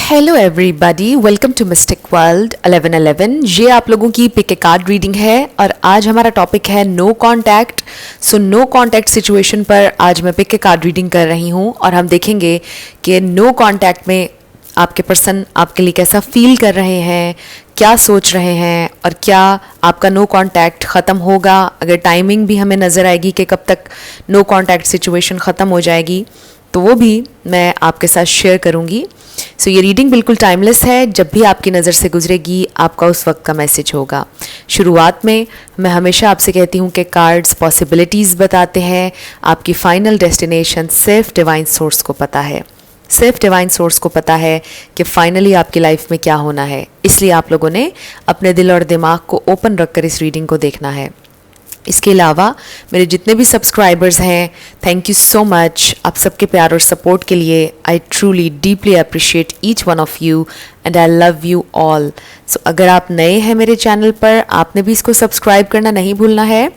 Hello everybody, welcome to Mystic World 1111। ये आप लोगों की पिक ए कार्ड रीडिंग है और आज हमारा टॉपिक है no contact. So no contact situation पर आज मैं पिक ए कार्ड रीडिंग कर रही हूँ और हम देखेंगे कि नो कांटेक्ट में आपके पर्सन आपके लिए कैसा फील कर रहे हैं, क्या सोच रहे हैं और क्या आपका नो कांटेक्ट ख़त्म होगा। अगर टाइमिंग भी हमें नज़र आएगी कि कब तक नो कांटेक्ट सिचुएशन ख़त्म हो जाएगी तो वो भी मैं आपके साथ शेयर करूँगी। सो ये रीडिंग बिल्कुल टाइमलेस है, जब भी आपकी नज़र से गुजरेगी आपका उस वक्त का मैसेज होगा। शुरुआत में मैं हमेशा आपसे कहती हूँ कि कार्ड्स पॉसिबिलिटीज़ बताते हैं, आपकी फाइनल डेस्टिनेशन सिर्फ डिवाइन सोर्स को पता है। सिर्फ डिवाइन सोर्स को पता है कि फाइनली आपकी लाइफ में क्या होना है, इसलिए आप लोगों ने अपने दिल और दिमाग को ओपन रखकर इस रीडिंग को देखना है। इसके अलावा मेरे जितने भी सब्सक्राइबर्स हैं, थैंक यू सो मच आप सबके प्यार और सपोर्ट के लिए। I truly deeply appreciate each one of you and I love you all. So अगर आप नए हैं मेरे चैनल पर, आपने भी इसको सब्सक्राइब करना नहीं भूलना है।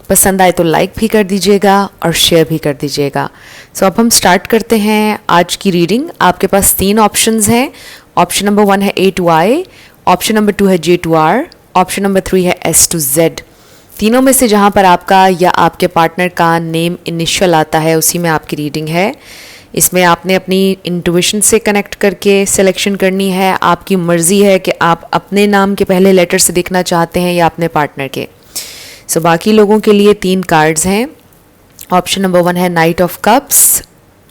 पसंद आए तो लाइक भी कर दीजिएगा और शेयर भी कर दीजिएगा। सो अब हम स्टार्ट करते हैं आज की रीडिंग। आपके पास 3 ऑप्शंस हैं। ऑप्शन नंबर 1 है A to I, option number 2 है J to R, option number 3 है S to Z। तीनों में से जहाँ पर आपका या आपके पार्टनर का नेम इनिशियल आता है उसी में आपकी रीडिंग है। इसमें आपने अपनी इंट्यूशन से कनेक्ट करके सिलेक्शन करनी है। आपकी मर्ज़ी है कि आप अपने नाम के पहले लेटर से देखना चाहते हैं या अपने पार्टनर के। सो बाकी लोगों के लिए 3 कार्ड्स हैं। ऑप्शन नंबर 1 है night of cups,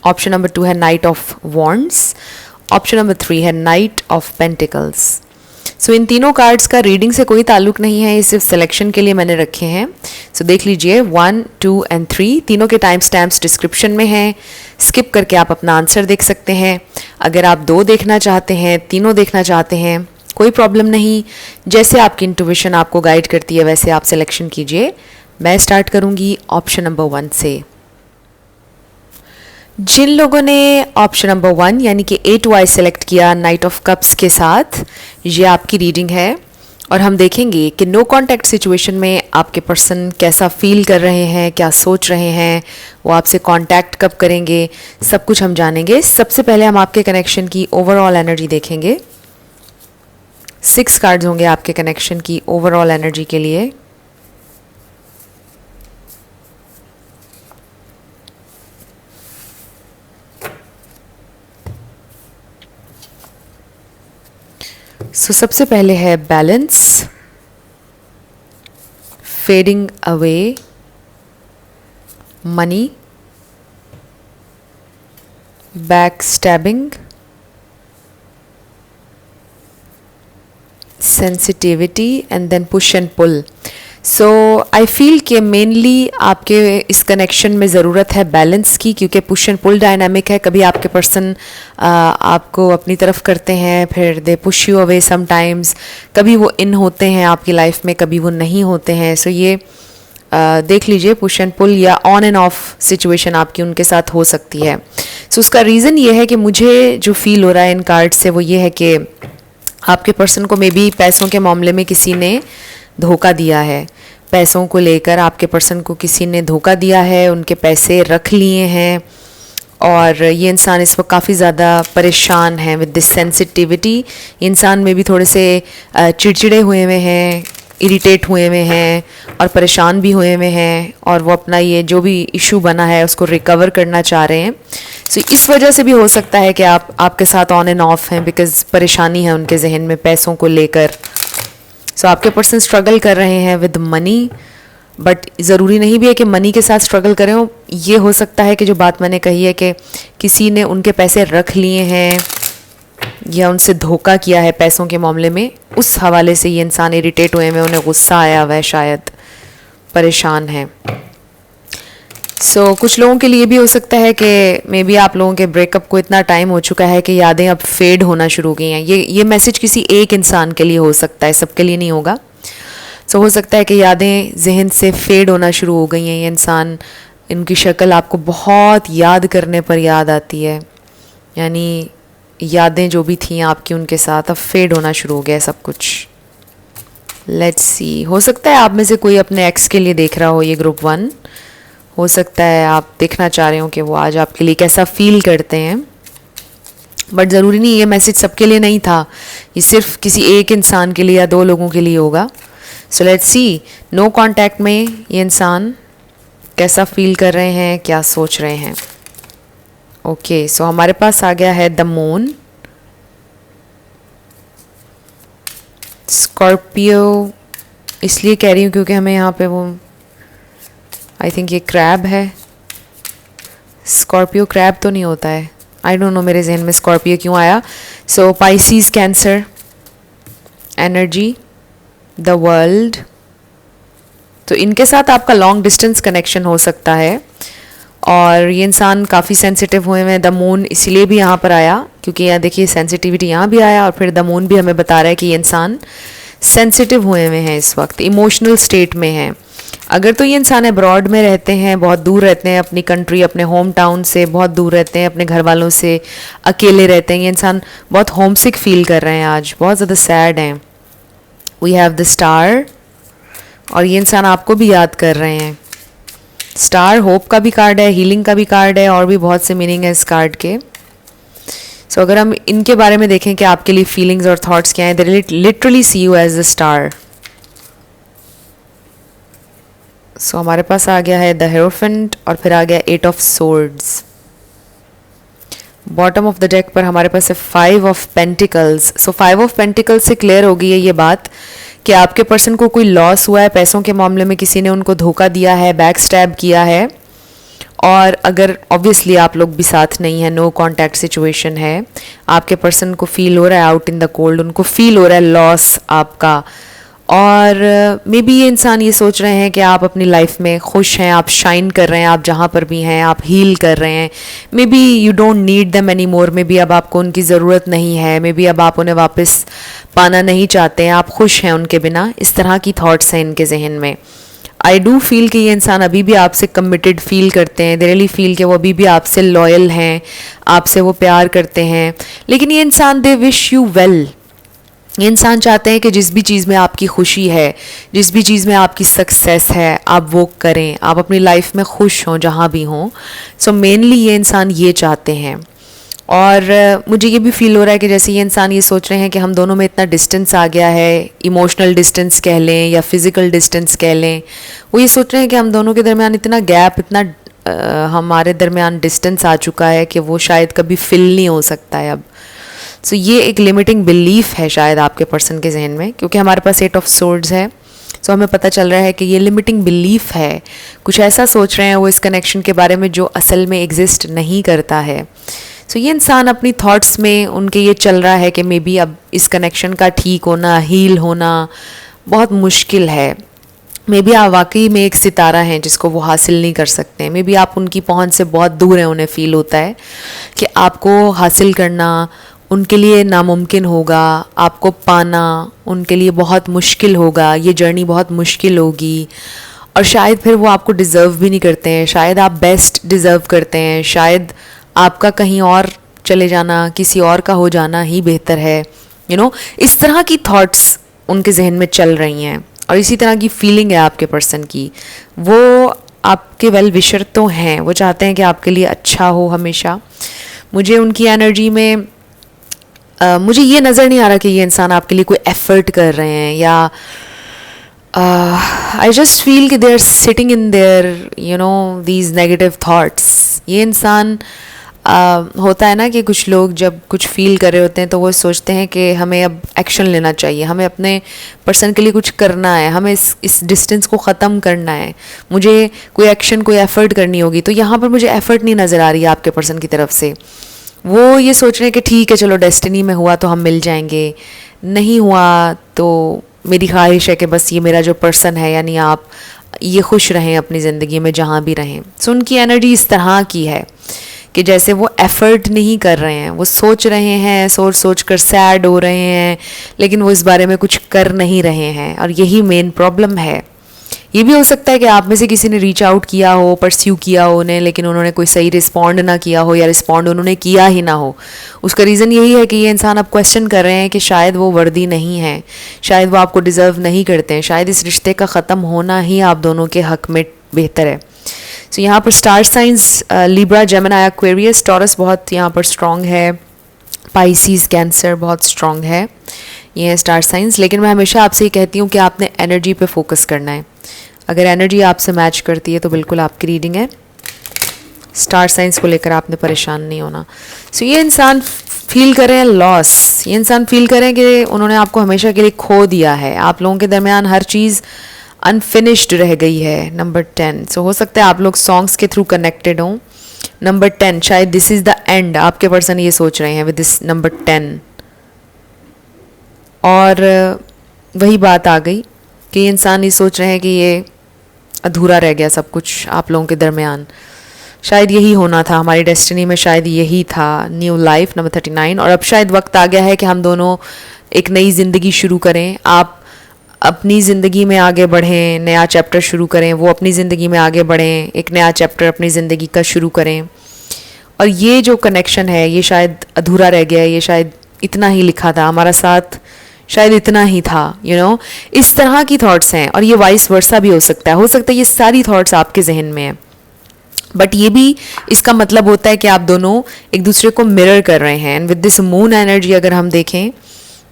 option number 2 है night of wands, option number 3 है नाइट ऑफ पेंटिकल्स। सो इन तीनों कार्ड्स का रीडिंग से कोई ताल्लुक नहीं है, ये सिर्फ सिलेक्शन के लिए मैंने रखे हैं। सो देख लीजिए 1, 2 एंड 3 तीनों के टाइम स्टैम्प्स डिस्क्रिप्शन में हैं। स्किप करके आप अपना आंसर देख सकते हैं। अगर आप 2 देखना चाहते हैं, तीनों देखना चाहते हैं, कोई प्रॉब्लम नहीं। जैसे आपकी इंट्यूशन आपको गाइड करती है वैसे आप सिलेक्शन कीजिए। मैं स्टार्ट करूँगी ऑप्शन नंबर 1 से। जिन लोगों ने ऑप्शन नंबर 1 यानी कि A to I सेलेक्ट किया नाइट ऑफ कप्स के साथ, ये आपकी रीडिंग है और हम देखेंगे कि नो कांटेक्ट सिचुएशन में आपके पर्सन कैसा फील कर रहे हैं, क्या सोच रहे हैं, वो आपसे कांटेक्ट कब करेंगे, सब कुछ हम जानेंगे। सबसे पहले हम आपके कनेक्शन की ओवरऑल एनर्जी देखेंगे। 6 कार्ड्स होंगे आपके कनेक्शन की ओवरऑल एनर्जी के लिए। सो सबसे पहले है balance, fading away, money, backstabbing, sensitivity and then push and pull. So I feel कि मेनली आपके इस कनेक्शन में ज़रूरत है बैलेंस की, क्योंकि पुश एंड पुल डायनामिक है। कभी आपके पर्सन आपको अपनी तरफ करते हैं, फिर they push you away sometimes. कभी वो इन होते हैं आपकी लाइफ में, कभी वो नहीं होते हैं। सो ये देख लीजिए, पुश एंड पुल या ऑन एंड ऑफ सिचुएशन आपकी उनके साथ हो सकती है। सो उसका रीज़न ये है कि मुझे जो फील हो रहा है इन कार्ड से वो ये है कि आपके पर्सन को मे बी पैसों के मामले में किसी ने धोखा दिया है। पैसों को लेकर आपके पर्सन को किसी ने धोखा दिया है, उनके पैसे रख लिए हैं और ये इंसान इस वक्त काफ़ी ज़्यादा परेशान है विद दिस सेंसिटिविटी। इंसान में भी थोड़े से चिड़चिड़े हुए हैं, इरिटेट हुए हैं और परेशान भी हुए हैं और वो अपना ये जो भी इशू बना है उसको रिकवर करना चाह रहे हैं। सो इस वजह से भी हो सकता है कि आपके साथ ऑन एंड ऑफ हैं, बिकॉज परेशानी है उनके जहन में पैसों को लेकर। सो आपके पर्सन स्ट्रगल कर रहे हैं विद मनी, बट ज़रूरी नहीं भी है कि मनी के साथ स्ट्रगल करें हो। ये हो सकता है कि जो बात मैंने कही है कि किसी ने उनके पैसे रख लिए हैं या उनसे धोखा किया है पैसों के मामले में, उस हवाले से ये इंसान इरिटेट हुए हैं, उन्हें गुस्सा आया हुआ है, शायद परेशान है। सो कुछ लोगों के लिए भी हो सकता है कि मे बी आप लोगों के ब्रेकअप को इतना टाइम हो चुका है कि यादें अब फेड होना शुरू हो गई हैं। ये मैसेज किसी एक इंसान के लिए हो सकता है, सबके लिए नहीं होगा। सो हो सकता है कि यादें जहन से फेड होना शुरू हो गई हैं। ये इंसान, इनकी शक्ल आपको बहुत याद करने पर याद आती है, यानी यादें जो भी थी आपकी उनके साथ अब फेड होना शुरू हो गया सब कुछ। लेट्स सी, हो सकता है आप में से कोई अपने एक्स के लिए देख रहा हो ये ग्रुप 1। हो सकता है आप देखना चाह रहे हो कि वो आज आपके लिए कैसा फील करते हैं। बट ज़रूरी नहीं ये मैसेज सबके लिए नहीं था, ये सिर्फ किसी एक इंसान के लिए या दो लोगों के लिए होगा. So let's see no contact में ये इंसान कैसा फील कर रहे हैं, क्या सोच रहे हैं. ओके सो हमारे पास आ गया है द मून, स्कॉर्पियो इसलिए कह रही हूँ क्योंकि हमें यहाँ पे वो आई थिंक ये क्रैब है. स्कॉर्पियो क्रैब तो नहीं होता है, आई डोंट नो मेरे जहन में स्कॉर्पियो क्यों आया. So Pisces Cancer energy, the world. तो इनके साथ आपका लॉन्ग डिस्टेंस कनेक्शन हो सकता है और ये इंसान काफ़ी सेंसिटिव हुए हैं. द मून इसीलिए भी यहाँ पर आया क्योंकि यहाँ देखिए सेंसिटिविटी यहाँ भी आया और फिर द मून भी हमें बता रहा है कि ये इंसान सेंसिटिव हुए हुए हैं, इस वक्त इमोशनल स्टेट में हैं. अगर तो ये इंसान अब्रॉड में रहते हैं, बहुत दूर रहते हैं अपनी कंट्री, अपने होम टाउन से बहुत दूर रहते हैं, अपने घर वालों से अकेले रहते हैं, ये इंसान बहुत होमसिक फील कर रहे हैं, आज बहुत ज़्यादा सैड हैं. वी हैव द स्टार और ये इंसान आपको भी याद कर रहे हैं. स्टार होप का भी कार्ड है, हीलिंग का भी कार्ड है और भी बहुत से मीनिंग है इस कार्ड के. सो अगर हम इनके बारे में देखें कि आपके लिए फीलिंग्स और थॉट्स क्या हैं, they literally see you as the star. So हमारे पास आ गया है द हेरोफेंट और फिर आ गया 8 of swords. Bottom of the deck पर हमारे पास है 5 of pentacles. So 5 of pentacles से क्लियर हो गई है ये बात कि आपके पर्सन को कोई लॉस हुआ है पैसों के मामले में, किसी ने उनको धोखा दिया है, बैक स्टैब किया है. और अगर ऑब्वियसली आप लोग भी साथ नहीं है, नो कांटेक्ट सिचुएशन है, आपके पर्सन को फील हो रहा है आउट इन द कोल्ड, उनको फील हो रहा है लॉस आपका. और मे बी ये इंसान ये सोच रहे हैं कि आप अपनी लाइफ में खुश हैं, आप शाइन कर रहे हैं, आप जहाँ पर भी हैं आप हील कर रहे हैं. May be you don't need them any more, may be अब आपको उनकी ज़रूरत नहीं है, मे बी अब आप उन्हें वापस पाना नहीं चाहते हैं, आप खुश हैं उनके बिना. इस तरह की थॉट्स हैं इनके जहन में. आई डू फील कि ये इंसान अभी भी आपसे कमिटेड फील करते हैं, दे रियली फील कि वो अभी भी आपसे लॉयल हैं, आपसे वो प्यार करते हैं. लेकिन ये इंसान दे विश यू वेल. ये इंसान चाहते हैं कि जिस भी चीज़ में आपकी खुशी है, जिस भी चीज़ में आपकी सक्सेस है, आप वो करें, आप अपनी लाइफ में खुश हों जहाँ भी हों. सो मेनली ये इंसान ये चाहते हैं. और मुझे ये भी फील हो रहा है कि जैसे ये इंसान ये सोच रहे हैं कि हम दोनों में इतना डिस्टेंस आ गया है, इमोशनल डिस्टेंस कह लें या फिज़िकल डिस्टेंस कह लें, वो ये सोच रहे हैं कि हम दोनों के दरमियान इतना गैप, इतना हमारे दरमियान डिस्टेंस आ चुका है कि वो शायद कभी फिल नहीं हो सकता है अब. सो ये एक लिमिटिंग बिलीफ है शायद आपके पर्सन के जहन में, क्योंकि हमारे पास 8 ऑफ सोर्ड्स है. सो हमें पता चल रहा है कि ये लिमिटिंग बिलीफ है, कुछ ऐसा सोच रहे हैं वो इस कनेक्शन के बारे में जो असल में एग्जिस्ट नहीं करता है. सो ये इंसान अपनी थॉट्स में उनके ये चल रहा है कि मे बी अब इस कनेक्शन का ठीक होना, हील होना बहुत मुश्किल है. मे बी आप वाकई में एक सितारा हैं जिसको वो हासिल नहीं कर सकते. मे बी आप उनकी पहुंच से बहुत दूर हैं, उन्हें फील होता है कि आपको हासिल करना उनके लिए नामुमकिन होगा, आपको पाना उनके लिए बहुत मुश्किल होगा, ये जर्नी बहुत मुश्किल होगी. और शायद फिर वो आपको डिज़र्व भी नहीं करते हैं, शायद आप बेस्ट डिज़र्व करते हैं, शायद आपका कहीं और चले जाना, किसी और का हो जाना ही बेहतर है. यू नो इस तरह की थॉट्स उनके जहन में चल रही हैं और इसी तरह की फीलिंग है आपके पर्सन की. वो आपके वेल विशर तो हैं, वो चाहते हैं कि आपके लिए अच्छा हो हमेशा. मुझे उनकी एनर्जी में मुझे ये नज़र नहीं आ रहा कि ये इंसान आपके लिए कोई एफ़र्ट कर रहे हैं, या आई जस्ट फील कि they are sitting in there you know these negative thoughts. ये इंसान होता है ना कि कुछ लोग जब कुछ फील कर रहे होते हैं तो वो सोचते हैं कि हमें अब एक्शन लेना चाहिए, हमें अपने पर्सन के लिए कुछ करना है, हमें इस डिस्टेंस को ख़त्म करना है, मुझे कोई एक्शन, कोई एफ़र्ट करनी होगी. तो यहाँ पर मुझे एफ़र्ट नहीं नज़र आ रही है आपके पर्सन की तरफ से. वो ये सोच रहे हैं कि ठीक है चलो डेस्टिनी में हुआ तो हम मिल जाएंगे, नहीं हुआ तो मेरी ख्वाहिश है कि बस ये मेरा जो पर्सन है यानी आप ये खुश रहें अपनी ज़िंदगी में जहाँ भी रहें. सो उनकी एनर्जी इस तरह की है कि जैसे वो एफ़र्ट नहीं कर रहे हैं, वो सोच रहे हैं, सोच सोच कर सैड हो रहे हैं, लेकिन वो इस बारे में कुछ कर नहीं रहे हैं. और यही मेन प्रॉब्लम है. ये भी हो सकता है कि आप में से किसी ने रीच आउट किया हो, परस्यू किया हो उन्हें, लेकिन उन्होंने कोई सही रिस्पॉन्ड ना किया हो या रिस्पॉन्ड उन्होंने किया ही ना हो. उसका रीज़न यही है कि ये इंसान अब क्वेश्चन कर रहे हैं कि शायद वो वर्दी नहीं है, शायद वो आपको डिज़र्व नहीं करते हैं, शायद इस रिश्ते का ख़त्म होना ही आप दोनों के हक़ में बेहतर है. सो यहाँ पर star signs Libra, Gemini, Aquarius, taurus बहुत यहाँ पर स्ट्रॉन्ग है. पाइसीज, कैंसर बहुत स्ट्रॉन्ग है, ये है स्टार साइंस। लेकिन मैं हमेशा आपसे ये कहती हूँ कि आपने एनर्जी पे फोकस करना है। अगर एनर्जी आपसे मैच करती है तो बिल्कुल आपकी रीडिंग है। स्टार साइंस को लेकर आपने परेशान नहीं होना। सो ये इंसान फील कर रहे हैं लॉस, ये इंसान फील कर रहे हैं कि उन्होंने आपको हमेशा के लिए खो दिया है। आप लोगों के दरमियान हर चीज़ अनफिनिश्ड रह गई है। नंबर 10, सो हो सकता है आप लोग सॉन्ग्स के थ्रू कनेक्टेड हों। नंबर 10, शायद दिस इज़ द एंड, आपके पर्सन ये सोच रहे हैं विद दिस नंबर 10। और वही बात आ गई कि ये इंसान ये सोच रहे हैं कि ये अधूरा रह गया सब कुछ आप लोगों के दरमियान। शायद यही होना था हमारी डेस्टिनी में, शायद यही था न्यू लाइफ, नंबर 39। और अब शायद वक्त आ गया है कि हम दोनों एक नई ज़िंदगी शुरू करें। आप अपनी ज़िंदगी में आगे बढ़ें, नया चैप्टर शुरू करें, वो अपनी ज़िंदगी में आगे बढ़ें, एक नया चैप्टर अपनी ज़िंदगी का शुरू करें। और ये जो कनेक्शन है ये शायद अधूरा रह गया है, ये शायद इतना ही लिखा था हमारा साथ, शायद इतना ही था, इस तरह की थॉट्स हैं। और ये वाइस वर्सा भी हो सकता है ये सारी थॉट्स आपके जहन में हैं। बट ये भी इसका मतलब होता है कि आप दोनों एक दूसरे को मिरर कर रहे हैं। And with this moon energy अगर हम देखें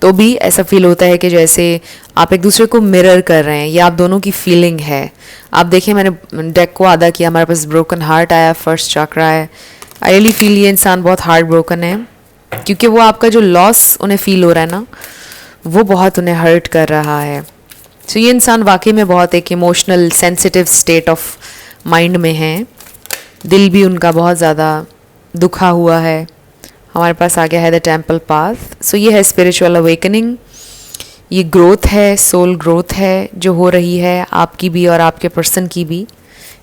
तो भी ऐसा फील होता है कि जैसे आप एक दूसरे को मिरर कर रहे हैं, ये आप दोनों की फीलिंग है। आप देखें, मैंने डेक को आधा किया, हमारे पास ब्रोकन हार्ट आया, फर्स्ट चक्रा है। आई रियली फील ये इंसान बहुत हार्ट ब्रोकन है, क्योंकि वो आपका जो लॉस उन्हें फील हो रहा है ना, वो बहुत उन्हें हर्ट कर रहा है। सो ये इंसान वाकई में बहुत एक emotional sensitive state of mind में है। दिल भी उनका बहुत ज़्यादा दुखा हुआ है। हमारे पास आ गया है द टेम्पल पाथ। सो ये है स्पिरिचुअल अवेकनिंग, ये ग्रोथ है, सोल ग्रोथ है जो हो रही है आपकी भी और आपके पर्सन की भी।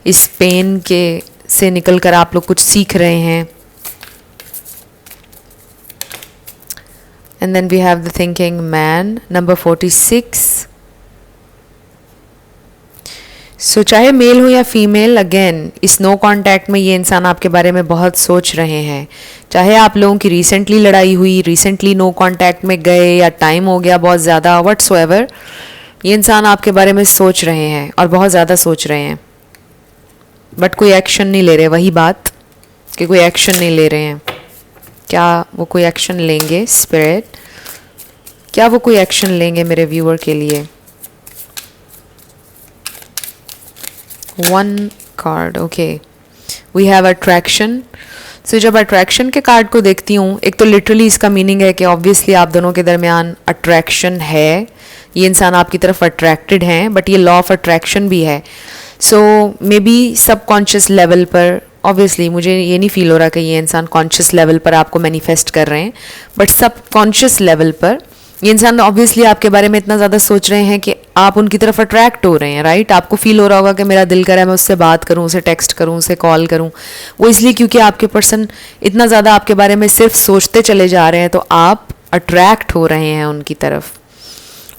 इस पेन के से निकल कर आप लोग कुछ सीख रहे हैं। And then we have the thinking man, number 46। So चाहे मेल हो या फीमेल, अगेन इस नो कांटेक्ट में ये इंसान आपके बारे में बहुत सोच रहे हैं। चाहे आप लोगों की रिसेंटली लड़ाई हुई, रिसेंटली नो कांटेक्ट में गए, या टाइम हो गया बहुत ज़्यादा, व्हाट्सएवर, ये इंसान आपके बारे में सोच रहे हैं और बहुत ज़्यादा सोच रहे हैं। बट कोई एक्शन नहीं ले रहे। वही बात कि कोई एक्शन नहीं ले रहे हैं। क्या वो कोई एक्शन लेंगे स्पिरिट? क्या वो कोई एक्शन लेंगे मेरे व्यूअर के लिए? 1 card, okay, we have attraction. So जब अट्रैक्शन के कार्ड को देखती हूँ, एक तो लिटरली इसका मीनिंग है कि ऑब्वियसली आप दोनों के दरमियान अट्रैक्शन है, ये इंसान आपकी तरफ अट्रैक्टेड हैं, बट ये लॉ ऑफ अट्रैक्शन भी है। सो मे बी सबकॉन्शियस लेवल पर, ऑब्वियसली मुझे ये नहीं फील हो रहा कि ये इंसान कॉन्शियस लेवल पर आपको मैनिफेस्ट कर रहे हैं, बट सबकॉन्शियस लेवल पर ये इंसान ऑब्वियसली आपके बारे में इतना ज़्यादा सोच रहे हैं कि आप उनकी तरफ अट्रैक्ट हो रहे हैं, राइट? आपको फील हो रहा होगा कि मेरा दिल कर रहा है मैं उससे बात करूं, उसे टेक्स्ट करूं, उसे कॉल करूं। वो इसलिए क्योंकि आपके पर्सन इतना ज़्यादा आपके बारे में सिर्फ सोचते चले जा रहे हैं, तो आप अट्रैक्ट हो रहे हैं उनकी तरफ,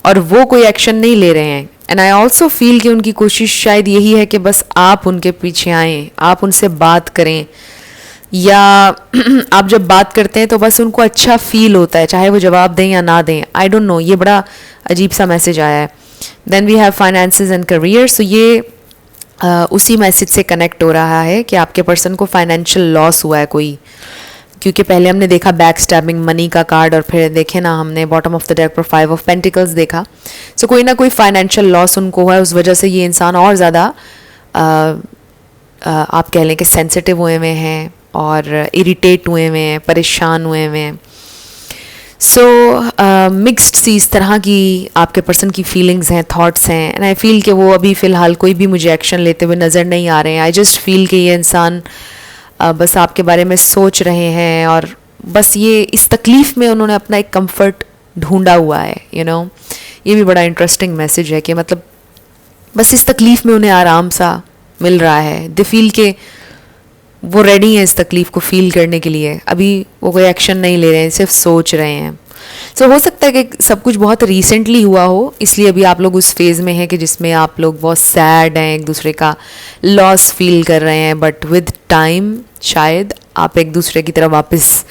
और वो कोई एक्शन नहीं ले रहे हैं। एंड आई ऑल्सो फील कि उनकी कोशिश शायद यही है कि बस आप उनके पीछे आएँ, आप उनसे बात करें, या आप जब बात करते हैं तो बस उनको अच्छा फील होता है, चाहे वो जवाब दें या ना दें। आई डोंट नो, ये बड़ा अजीब सा मैसेज आया है। Then we have finances and career. So ये उसी मैसेज से कनेक्ट हो रहा है कि आपके पर्सन को फाइनेंशियल लॉस हुआ है कोई, क्योंकि पहले हमने देखा बैक स्टैबिंग मनी का कार्ड, और फिर देखे ना हमने बॉटम ऑफ द डेक पर 5 ऑफ पेंटिकल्स देखा। सो कोई ना कोई फाइनेंशियल लॉस उनको हुआ है, उस वजह से ये इंसान और ज़्यादा आप कह लें कि सेंसिटिव हुए हुए हैं और इरिटेट हुए हुए हैं, परेशान हुए हुए हैं। सो मिक्स्ड सी इस तरह की आपके पर्सन की फीलिंग्स हैं, थॉट्स हैं। एंड आई फील कि वो अभी फ़िलहाल कोई भी मुझे एक्शन लेते हुए नज़र नहीं आ रहे हैं। आई जस्ट फील कि ये इंसान बस आपके बारे में सोच रहे हैं, और बस ये इस तकलीफ़ में उन्होंने अपना एक कंफर्ट ढूंढा हुआ है। ये भी बड़ा इंटरेस्टिंग मैसेज है कि मतलब बस इस तकलीफ़ में उन्हें आराम सा मिल रहा है। दे फील के वो रेडी हैं इस तकलीफ़ को फ़ील करने के लिए। अभी वो कोई एक्शन नहीं ले रहे हैं, सिर्फ सोच रहे हैं। सो हो सकता है कि सब कुछ बहुत रिसेंटली हुआ हो, इसलिए अभी आप लोग उस फेज़ में हैं कि जिसमें आप लोग बहुत सैड हैं, एक दूसरे का लॉस फील कर रहे हैं। बट विद टाइम शायद आप एक दूसरे की तरफ वापस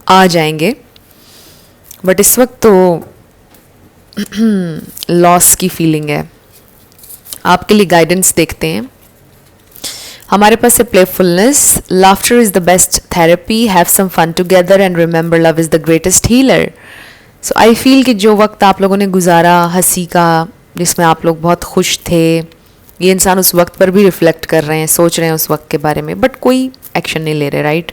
आ जाएंगे। बट इस वक्त तो लॉस की फीलिंग है। आपके लिए गाइडेंस देखते हैं। हमारे पास है playfulness, laughter is the best therapy, have some fun together and remember love is the greatest healer. So I feel कि जो वक्त आप लोगों ने गुजारा हंसी का, जिसमें आप लोग बहुत खुश थे, ये इंसान उस वक्त पर भी रिफ्लेक्ट कर रहे हैं, सोच रहे हैं उस वक्त के बारे में, बट कोई एक्शन नहीं ले रहे, राइट।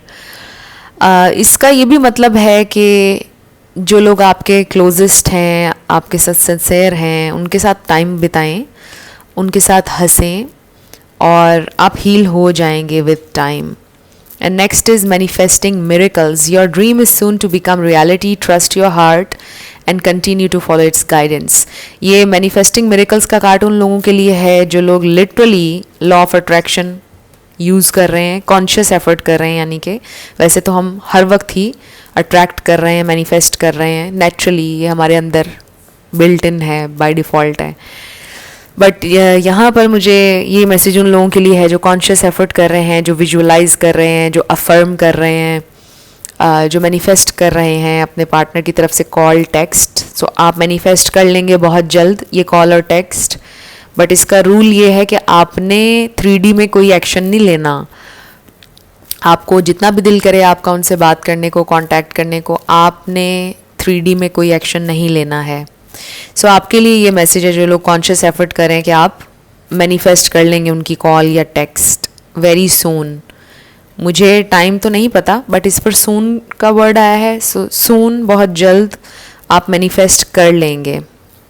इसका ये भी मतलब है कि जो लोग आपके क्लोजेस्ट हैं, आपके साथ सिंसेयर हैं, उनके साथ टाइम बिताएं, उनके साथ हंसें और आप हील हो जाएंगे with time. And next is manifesting miracles. Your dream is soon to become reality. Trust your heart and continue to follow its guidance. ये manifesting miracles का कार्ड उन लोगों के लिए है जो लोग literally law of attraction use कर रहे हैं, कॉन्शियस एफर्ट कर रहे हैं, यानी कि वैसे तो हम हर वक्त ही अट्रैक्ट कर रहे हैं, मैनिफेस्ट कर रहे हैं, नेचुरली ये हमारे अंदर बिल्ट इन है, बाय डिफ़ॉल्ट है। बट यहाँ पर मुझे ये मैसेज उन लोगों के लिए है जो कॉन्शियस एफर्ट कर रहे हैं, जो विजुअलाइज कर रहे हैं, जो अफर्म कर रहे हैं, जो मैनिफेस्ट कर रहे हैं अपने पार्टनर की तरफ से कॉल टेक्स्ट। सो आप मैनिफेस्ट कर लेंगे बहुत जल्द ये कॉल और टेक्स्ट, बट इसका रूल ये है कि आपने 3D में कोई एक्शन नहीं लेना। आपको जितना भी दिल करे आपका उनसे बात करने को, कांटेक्ट करने को, आपने 3D में कोई एक्शन नहीं लेना है। सो आपके लिए ये मैसेज है जो लोग कॉन्शियस एफर्ट करें कि आप मैनिफेस्ट कर लेंगे उनकी कॉल या टेक्स्ट वेरी सून। मुझे टाइम तो नहीं पता, बट इस पर सून का वर्ड आया है, सो सून बहुत जल्द आप मैनिफेस्ट कर लेंगे।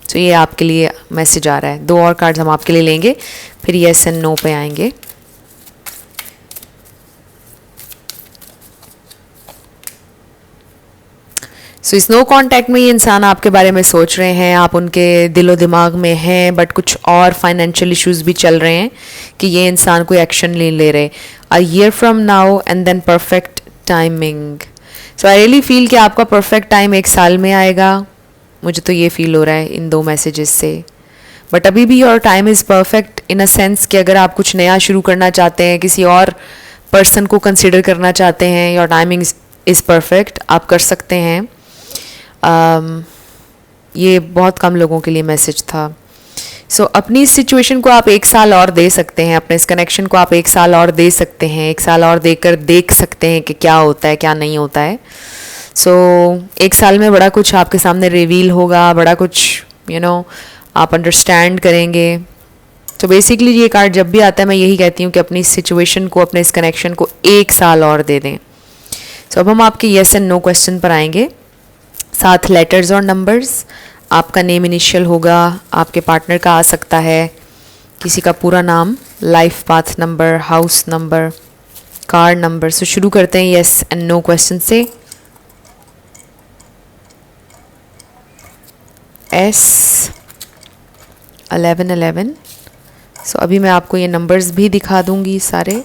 सो ये आपके लिए मैसेज आ रहा है। 2 और कार्ड्स हम आपके लिए लेंगे, फिर येस एंड नो पे आएंगे। सो इस नो कॉन्टैक्ट में ये इंसान आपके बारे में सोच रहे हैं, आप उनके दिलो दिमाग में हैं, बट कुछ और फाइनेंशियल इश्यूज भी चल रहे हैं कि ये इंसान कोई एक्शन नहीं ले रहे। A year from now and then perfect timing. So I really feel कि आपका परफेक्ट टाइम 1 साल में आएगा, मुझे तो ये फील हो रहा है इन 2 मैसेजेस से। बट अभी भी your time is perfect in a sense कि अगर आप कुछ नया शुरू करना चाहते हैं, किसी और पर्सन को कंसिडर करना चाहते हैं, योर टाइमिंग इज़ परफेक्ट, आप कर सकते हैं। ये बहुत कम लोगों के लिए मैसेज था। सो अपनी इस सिचुएशन को आप 1 साल और दे सकते हैं, अपने इस कनेक्शन को आप 1 साल और दे सकते हैं, 1 साल और देकर देख सकते हैं कि क्या होता है क्या नहीं होता है। सो 1 साल में बड़ा कुछ आपके सामने रिवील होगा, बड़ा कुछ आप अंडरस्टैंड करेंगे। तो बेसिकली ये कार्ड जब भी आता है मैं यही कहती हूँ कि अपनी इस सिचुएशन को, अपने इस कनेक्शन को 1 साल और दे दें। सो अब हम आपके येस एंड नो क्वेश्चन पर आएंगे, 7 लेटर्स और नंबर्स। आपका नेम इनिशियल होगा, आपके पार्टनर का आ सकता है, किसी का पूरा नाम, life path number, house number, car number. So शुरू करते हैं येस एंड नो क्वेश्चन से। S1111। सो अभी मैं आपको ये नंबर्स भी दिखा दूंगी सारे।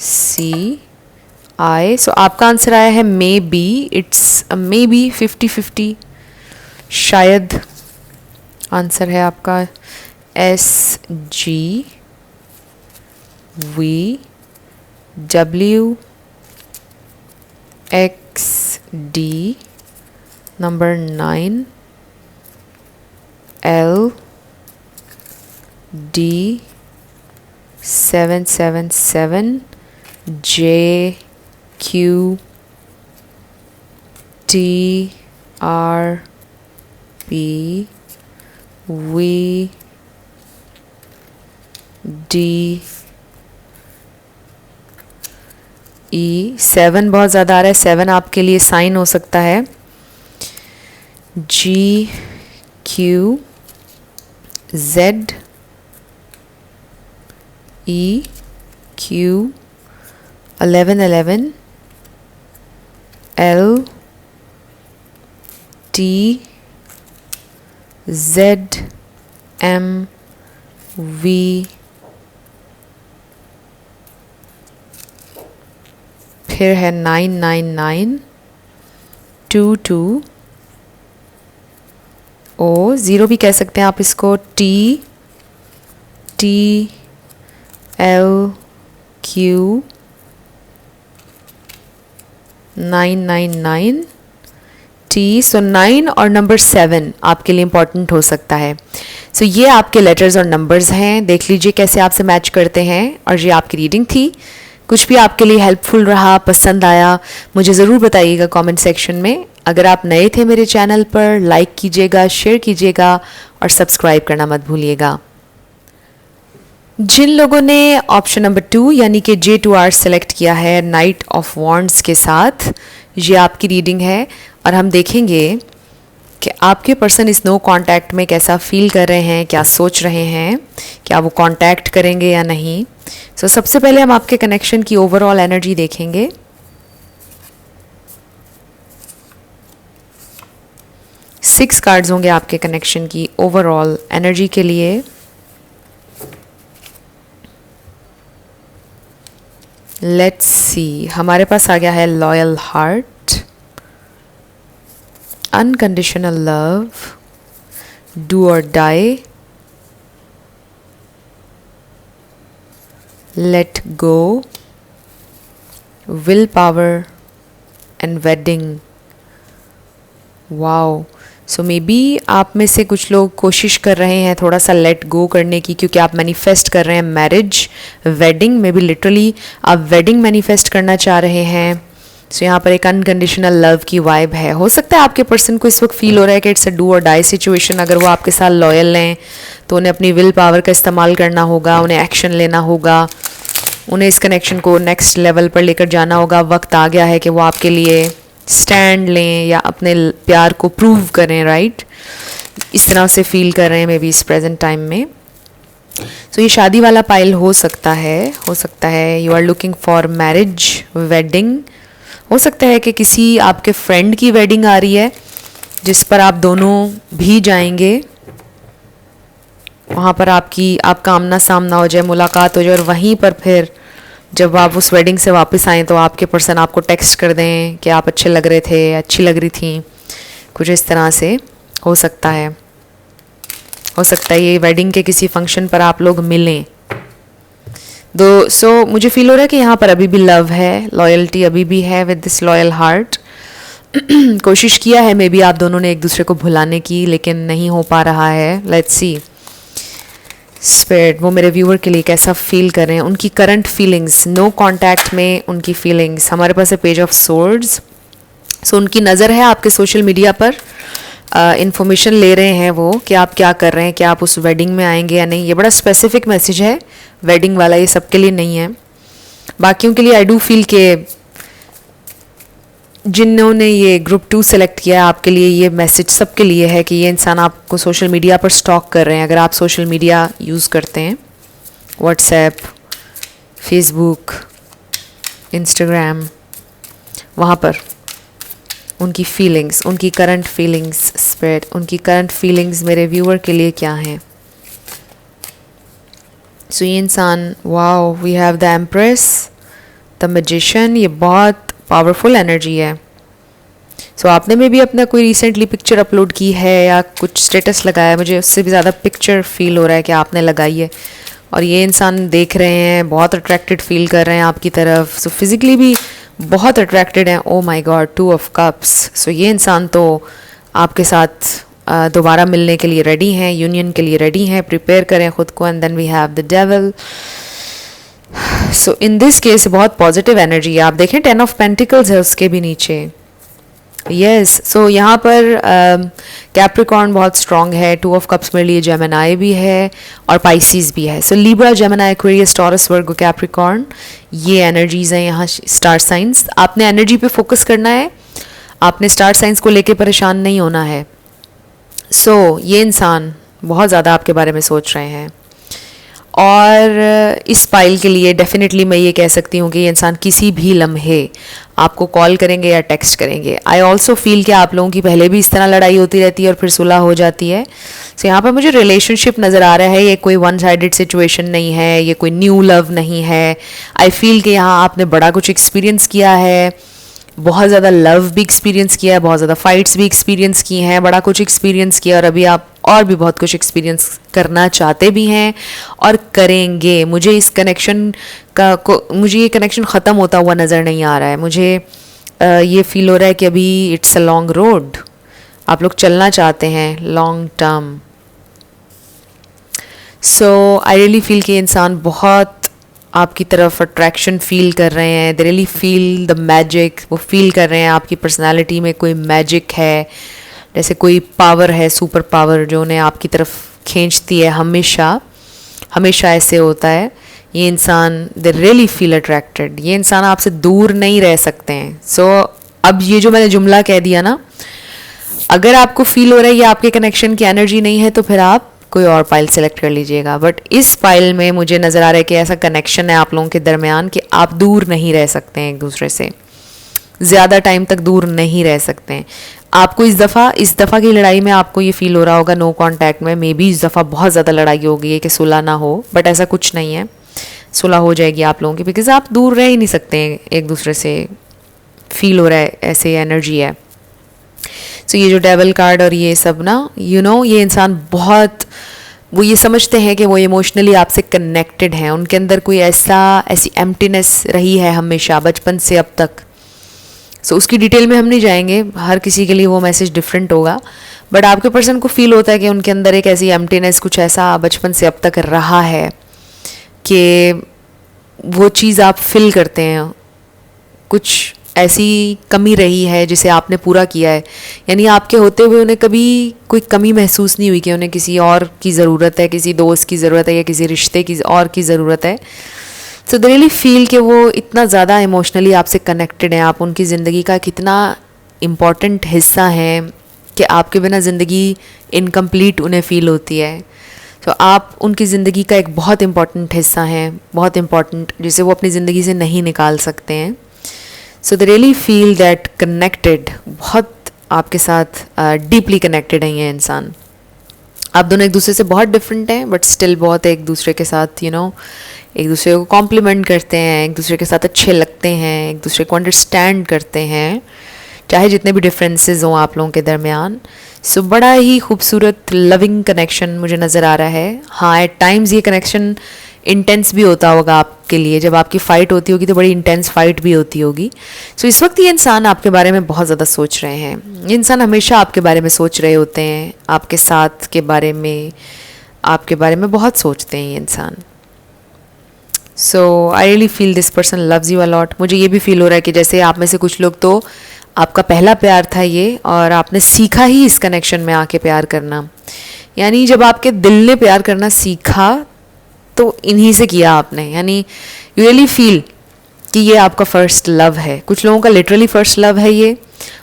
CI। सो आपका आंसर आया है may be, it's may be 50-50, शायद आंसर है आपका। SGVWXD number 9, LD777, JQTRPVDE। 7 बहुत ज़्यादा आ रहा है, 7 आपके लिए साइन हो सकता है। GQZEQ 1111, LTZMV, फिर है 99922। ओ 0 भी कह सकते हैं आप इसको। TLQ 999 20, सो 9 और नंबर 7 आपके लिए इम्पॉर्टेंट हो सकता है। सो ये आपके लेटर्स और नंबर्स हैं, देख लीजिए कैसे आपसे मैच करते हैं। और ये आपकी रीडिंग थी। कुछ भी आपके लिए हेल्पफुल रहा, पसंद आया, मुझे ज़रूर बताइएगा कमेंट सेक्शन में। अगर आप नए थे मेरे चैनल पर, लाइक कीजिएगा, शेयर कीजिएगा और सब्सक्राइब करना मत भूलिएगा। जिन लोगों ने ऑप्शन नंबर 2 यानी कि J2R सेलेक्ट किया है नाइट ऑफ वॉन्ड्स के साथ, ये आपकी रीडिंग है और हम देखेंगे कि आपके पर्सन इस नो कांटेक्ट में कैसा फील कर रहे हैं, क्या सोच रहे हैं, क्या वो कांटेक्ट करेंगे या नहीं। सो सबसे पहले हम आपके कनेक्शन की ओवरऑल एनर्जी देखेंगे। सिक्स कार्ड्स होंगे आपके कनेक्शन की ओवरऑल एनर्जी के लिए। लेट्स सी, हमारे पास आ गया है loyal heart, unconditional love, do or die, let go, will power and wedding. Wow, so maybe आप में से कुछ लोग कोशिश कर रहे हैं थोड़ा सा लेट गो करने की, क्योंकि आप मैनिफेस्ट कर रहे हैं marriage, wedding, may be literally आप वेडिंग मैनिफेस्ट करना चाह रहे हैं। सो यहाँ पर एक अनकंडीशनल लव की वाइब है। हो सकता है आपके पर्सन को इस वक्त फील हो रहा है कि it's a do or die situation. अगर वो आपके साथ लॉयल हैं तो उन्हें अपनी विल पावर का इस्तेमाल करना होगा, उन्हें एक्शन लेना होगा, उन्हें इस कनेक्शन को नेक्स्ट लेवल पर लेकर जाना होगा। वक्त आ गया है कि वो आपके लिए स्टैंड लें या अपने प्यार को प्रूव करें, राइट? इस तरह से फील कर रहे हैं मे बी इस प्रेजेंट टाइम में। सो ये शादी वाला पाइल हो सकता है you are looking for marriage, wedding. हो सकता है कि किसी आपके फ्रेंड की वेडिंग आ रही है जिस पर आप दोनों भी जाएंगे, वहाँ पर आपका आमना सामना हो जाए, मुलाकात हो जाए, और वहीं पर फिर जब आप उस वेडिंग से वापस आएँ तो आपके पर्सन आपको टेक्स्ट कर दें कि आप अच्छे लग रहे थे, अच्छी लग रही थी, कुछ इस तरह से हो सकता है। हो सकता है ये वेडिंग के किसी फंक्शन पर आप लोग मिलें दो। सो मुझे फील हो रहा है कि यहाँ पर अभी भी लव है, लॉयल्टी अभी भी है विद दिस लॉयल हार्ट। कोशिश किया है मे बी आप दोनों ने एक दूसरे को भुलाने की, लेकिन नहीं हो पा रहा है। लेट्स सी स्पिरिट वो मेरे व्यूअर के लिए कैसा फील कर रहे हैं, उनकी करंट फीलिंग्स नो कांटेक्ट में, उनकी फीलिंग्स। हमारे पास है पेज ऑफ सोर्ड्स। सो उनकी नज़र है आपके सोशल मीडिया पर, इन्फॉर्मेशन ले रहे हैं वो कि आप क्या कर रहे हैं, क्या आप उस वेडिंग में आएंगे या नहीं। ये बड़ा स्पेसिफिक मैसेज है वेडिंग वाला, ये सबके लिए नहीं है। बाकियों के लिए आई डू फील के जिन्होंने ये ग्रुप 2 सेलेक्ट किया है, आपके लिए ये मैसेज सबके लिए है कि ये इंसान आपको सोशल मीडिया पर स्टॉक कर रहे हैं। अगर आप सोशल मीडिया यूज़ करते हैं, व्हाट्सएप, फेसबुक, इंस्टाग्राम, वहाँ पर उनकी फीलिंग्स, उनकी करंट फीलिंग्स स्प्रेड, उनकी करंट फीलिंग्स मेरे व्यूअर के लिए क्या हैं। सो ये इंसान, wow, we have the empress, the magician, ये बहुत पावरफुल एनर्जी है। सो आपने में भी अपना कोई रिसेंटली पिक्चर अपलोड की है या कुछ स्टेटस लगाया है, मुझे उससे भी ज़्यादा पिक्चर फील हो रहा है कि आपने लगाई है, और ये इंसान देख रहे हैं, बहुत अट्रैक्टेड फील कर रहे हैं आपकी तरफ। सो फिज़िकली भी बहुत अट्रैक्टेड हैं। Oh my god, 2 of cups. So ये इंसान तो आपके साथ दोबारा मिलने के लिए रेडी हैं, यूनियन के लिए रेडी हैं। प्रिपेयर करें खुद को। And then we have the devil. So in this case बहुत पॉजिटिव एनर्जी है। आप देखें 10 ऑफ पेंटिकल्स है उसके भी नीचे। यस, सो यहाँ पर कैप्रिकॉर्न बहुत स्ट्रॉन्ग है। 2 ऑफ कप्स मेरे लिए जेमिनाई भी है और पाइसिस भी है। सो लिब्रा, जेमिनाई, एक्वेरियस, टॉरस, वर्गो, कैप्रिकॉर्न, ये एनर्जीज हैं यहाँ स्टार साइंस। आपने एनर्जी पे फोकस करना है, आपने स्टार साइंस को लेके परेशान नहीं होना है। सो ये इंसान बहुत ज़्यादा आपके बारे में सोच रहे हैं, और इस पाइल के लिए डेफिनेटली मैं ये कह सकती हूँ कि ये इंसान किसी भी लम्हे आपको कॉल करेंगे या टेक्स्ट करेंगे। आई ऑल्सो फील कि आप लोगों की पहले भी इस तरह लड़ाई होती रहती है और फिर सुलह हो जाती है। सो यहाँ पर मुझे रिलेशनशिप नज़र आ रहा है। ये कोई वन साइडेड सिचुएशन नहीं है, ये कोई न्यू लव नहीं है। आई फील कि यहाँ आपने बड़ा कुछ एक्सपीरियंस किया है, बहुत ज़्यादा लव भी एक्सपीरियंस किया है, बहुत ज़्यादा फाइट्स भी एक्सपीरियंस की हैं, बड़ा कुछ एक्सपीरियंस किया, और अभी आप और भी बहुत कुछ एक्सपीरियंस करना चाहते भी हैं और करेंगे। मुझे इस कनेक्शन मुझे ये कनेक्शन ख़त्म होता हुआ नज़र नहीं आ रहा है। मुझे ये फील हो रहा है कि अभी इट्स अ लॉन्ग रोड, आप लोग चलना चाहते हैं long term. So I really feel कि इंसान बहुत आपकी तरफ अट्रैक्शन फील कर रहे हैं. दे रियली फील द मैजिक. वो फील कर रहे हैं आपकी पर्सनालिटी में कोई मैजिक है, जैसे कोई पावर है, सुपर पावर जो उन्हें आपकी तरफ खींचती है. हमेशा हमेशा ऐसे होता है. ये इंसान दे रियली फील अट्रैक्टेड. ये इंसान आपसे दूर नहीं रह सकते हैं. सो अब ये जो मैंने जुमला कह दिया ना, अगर आपको फील हो रहा है ये आपके कनेक्शन की एनर्जी नहीं है तो फिर आप कोई और फाइल सेलेक्ट कर लीजिएगा. बट इस फाइल में मुझे नज़र आ रहा है कि ऐसा कनेक्शन है आप लोगों के दरमियान कि आप दूर नहीं रह सकते हैं एक दूसरे से, ज़्यादा टाइम तक दूर नहीं रह सकते हैं. आपको इस दफ़ा की लड़ाई में आपको ये फील हो रहा होगा नो कांटेक्ट में, मे बी इस दफ़ा बहुत ज़्यादा लड़ाई हो गई है कि सुलह ना हो. बट ऐसा कुछ नहीं है, सुलह हो जाएगी आप लोगों की, बिकॉज आप दूर रह ही नहीं सकते हैं एक दूसरे से. फील हो रहा है ऐसे एनर्जी है. सो ये जो डेविल कार्ड और ये सब ना, ये इंसान बहुत, वो ये समझते हैं कि वो इमोशनली आपसे कनेक्टेड हैं. उनके अंदर कोई ऐसी एम्प्टीनेस रही है हमेशा, बचपन से अब तक. सो उसकी डिटेल में हम नहीं जाएंगे, हर किसी के लिए वो मैसेज डिफरेंट होगा. बट आपके पर्सन को फील होता है कि उनके अंदर एक ऐसी एम्प्टीनेस, कुछ ऐसा बचपन से अब तक रहा है कि वो चीज़ आप फिल करते हैं. कुछ ऐसी कमी रही है जिसे आपने पूरा किया है. यानी आपके होते हुए उन्हें कभी कोई कमी महसूस नहीं हुई कि उन्हें किसी और की ज़रूरत है, किसी दोस्त की ज़रूरत है या किसी रिश्ते की और की ज़रूरत है. सो दे रियली फील कि वो इतना ज़्यादा इमोशनली आपसे कनेक्टेड हैं. आप उनकी ज़िंदगी का कितना इम्पॉर्टेंट हिस्सा हैं कि आपके बिना ज़िंदगी इनकम्प्लीट उन्हें फ़ील होती है. तो आप उनकी ज़िंदगी का एक बहुत इम्पॉर्टेंट हिस्सा हैं, बहुत इम्पॉर्टेंट, जिसे वो अपनी ज़िंदगी से नहीं निकाल सकते हैं. So they really feel that connected, बहुत आपके साथ डीपली कनेक्टेड हैं ये इंसान. आप दोनों एक दूसरे से बहुत डिफरेंट हैं बट स्टिल बहुत एक दूसरे के साथ एक दूसरे को कॉम्प्लीमेंट करते हैं, एक दूसरे के साथ अच्छे लगते हैं, एक दूसरे को अंडरस्टैंड करते हैं, चाहे जितने भी डिफरेंसेस हों आप लोगों के दरमियान. सो बड़ा ही खूबसूरत लविंग कनेक्शन मुझे नज़र आ रहा है. हाँ, एट टाइम्स ये कनेक्शन इंटेंस भी होता होगा आपके लिए. जब आपकी फ़ाइट होती होगी तो बड़ी इंटेंस फाइट भी होती होगी. सो इस वक्त ये इंसान आपके बारे में बहुत ज़्यादा सोच रहे हैं. ये इंसान हमेशा आपके बारे में सोच रहे होते हैं, आपके साथ के बारे में, आपके बारे में बहुत सोचते हैं ये इंसान. So I really feel this person loves you a lot. मुझे ये भी फील हो रहा है कि जैसे आप में से कुछ लोग तो आपका पहला प्यार था ये, और आपने सीखा ही इस कनेक्शन में आके प्यार करना. यानी जब आपके दिल ने प्यार करना सीखा तो इन्हीं से किया आपने. यानी यू रियली फील कि ये आपका फ़र्स्ट लव है. कुछ लोगों का लिटरली फ़र्स्ट लव है ये,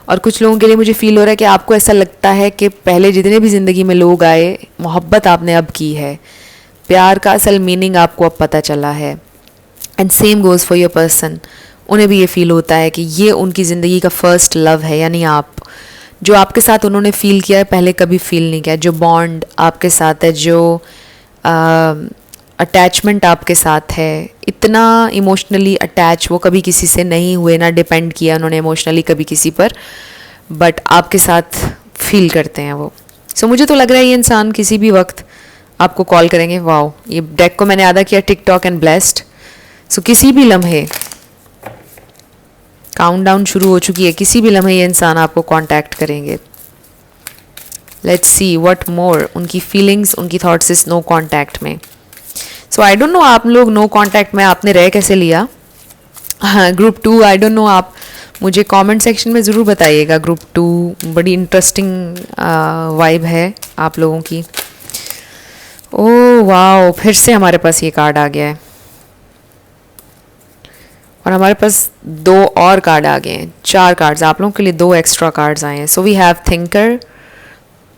और कुछ लोगों के लिए मुझे फ़ील हो रहा है कि आपको ऐसा लगता है कि पहले जितने भी ज़िंदगी में लोग आए, मोहब्बत आपने अब की है, प्यार का असल मीनिंग आपको अब पता चला है. And same goes for your person. उन्हें भी ये फील होता है कि ये उनकी ज़िंदगी का फ़र्स्ट लव है. यानी आप, जो आपके साथ उन्होंने फ़ील किया है पहले कभी फ़ील नहीं किया, जो बॉन्ड आपके साथ है, जो अटैचमेंट आपके साथ है, इतना इमोशनली अटैच वो कभी किसी से नहीं हुए, ना डिपेंड किया उन्होंने इमोशनली कभी किसी पर, बट आपके साथ फील करते हैं वो. सो मुझे तो लग रहा है ये इंसान किसी भी वक्त आपको कॉल करेंगे. वाओ, ये डेक को मैंने आधा किया टिकटॉक एंड ब्लेस्ड. सो किसी भी लम्हे, काउंटडाउन शुरू हो चुकी है, किसी भी लम्हे ये इंसान आपको कांटेक्ट करेंगे. Let's see what more. उनकी फीलिंग्स, उनकी थॉट्स इस नो कांटेक्ट में. सो आई डोंट नो आप लोग नो कांटेक्ट में आपने रह कैसे लिया. हाँ, ग्रुप 2, आई डोंट नो, आप मुझे कमेंट सेक्शन में ज़रूर बताइएगा. ग्रुप 2 बड़ी इंटरेस्टिंग वाइब है आप लोगों की. ओह वाओ, फिर से हमारे पास ये कार्ड आ गया है, और हमारे पास 2 और कार्ड आ गए हैं. 4 कार्ड्स आप लोगों के लिए, 2 एक्स्ट्रा कार्ड्स आए हैं. So we have thinker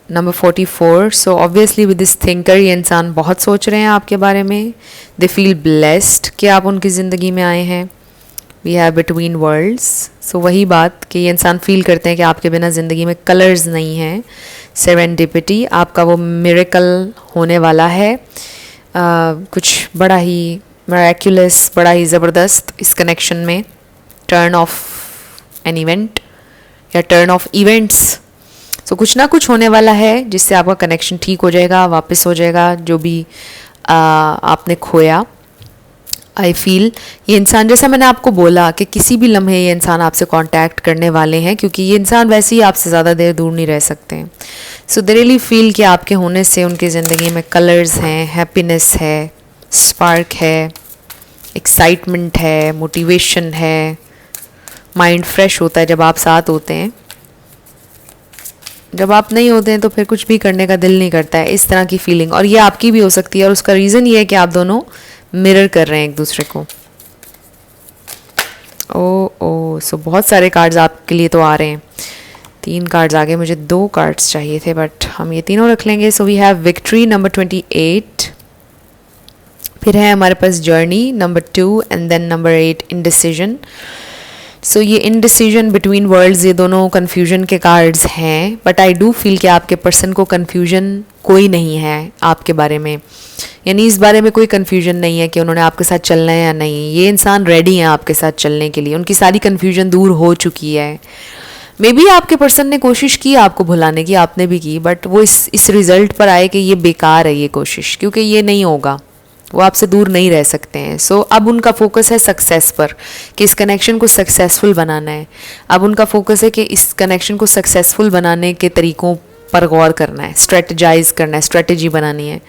number 44. So obviously with this thinker ये इंसान बहुत सोच रहे हैं आपके बारे में. दे फील ब्लेस्ड कि आप उनकी ज़िंदगी में आए हैं. We have between worlds. So वही बात कि ये इंसान फील करते हैं कि आपके बिना ज़िंदगी में कलर्स नहीं हैं. सेरेंडिपिटी, आपका वो मिरेकल होने वाला है. कुछ बड़ा ही मिरेक्युलस, बड़ा ही ज़बरदस्त इस कनेक्शन में. टर्न ऑफ एन इवेंट या टर्न ऑफ इवेंट्स. सो कुछ ना कुछ होने वाला है जिससे आपका कनेक्शन ठीक हो जाएगा, वापस हो जाएगा जो भी आपने खोया. आई फील ये इंसान, जैसा मैंने आपको बोला कि किसी भी लम्हे ये इंसान आपसे कांटेक्ट करने वाले हैं, क्योंकि ये इंसान वैसे ही आपसे ज़्यादा देर दूर नहीं रह सकते हैं. सो दे रियली फील कि आपके होने से उनकी ज़िंदगी में कलर्स हैं, हैप्पीनेस है, स्पार्क है, एक्साइटमेंट है, मोटिवेशन है, माइंड फ्रेश होता है जब आप साथ होते हैं. जब आप नहीं होते हैं तो फिर कुछ भी करने का दिल नहीं करता है, इस तरह की फीलिंग. और ये आपकी भी हो सकती है, और उसका रीज़न ये है कि आप दोनों मिरर कर रहे हैं एक दूसरे को. ओ सो बहुत सारे कार्ड्स आपके लिए तो आ रहे हैं. 3 कार्ड्स आ गए, मुझे 2 कार्ड्स चाहिए थे बट हम ये तीनों रख लेंगे. So we have victory number 28, फिर है हमारे पास journey number 2 and then number 8 indecision. So ये इनडिसीजन बिटवीन वर्ल्ड्स, ये दोनों कन्फ्यूजन के कार्ड्स हैं. बट आई डू फील कि आपके पर्सन को कन्फ्यूजन कोई नहीं है आपके बारे में, यानी इस बारे में कोई कन्फ्यूजन नहीं है कि उन्होंने आपके साथ चलना है या नहीं. ये इंसान रेडी हैं आपके साथ चलने के लिए, उनकी सारी कन्फ्यूजन दूर हो चुकी है. मे बी आपके पर्सन ने कोशिश की आपको भुलाने की, आपने भी की, बट वो इस रिज़ल्ट पर आए कि ये बेकार है ये कोशिश, क्योंकि ये नहीं होगा, वो आपसे दूर नहीं रह सकते हैं. सो अब उनका फोकस है सक्सेस पर, कि इस कनेक्शन को सक्सेसफुल बनाना है. अब उनका फोकस है कि इस कनेक्शन को सक्सेसफुल बनाने के तरीक़ों पर गौर करना है, स्ट्रेटजाइज करना है, स्ट्रेटजी बनानी है.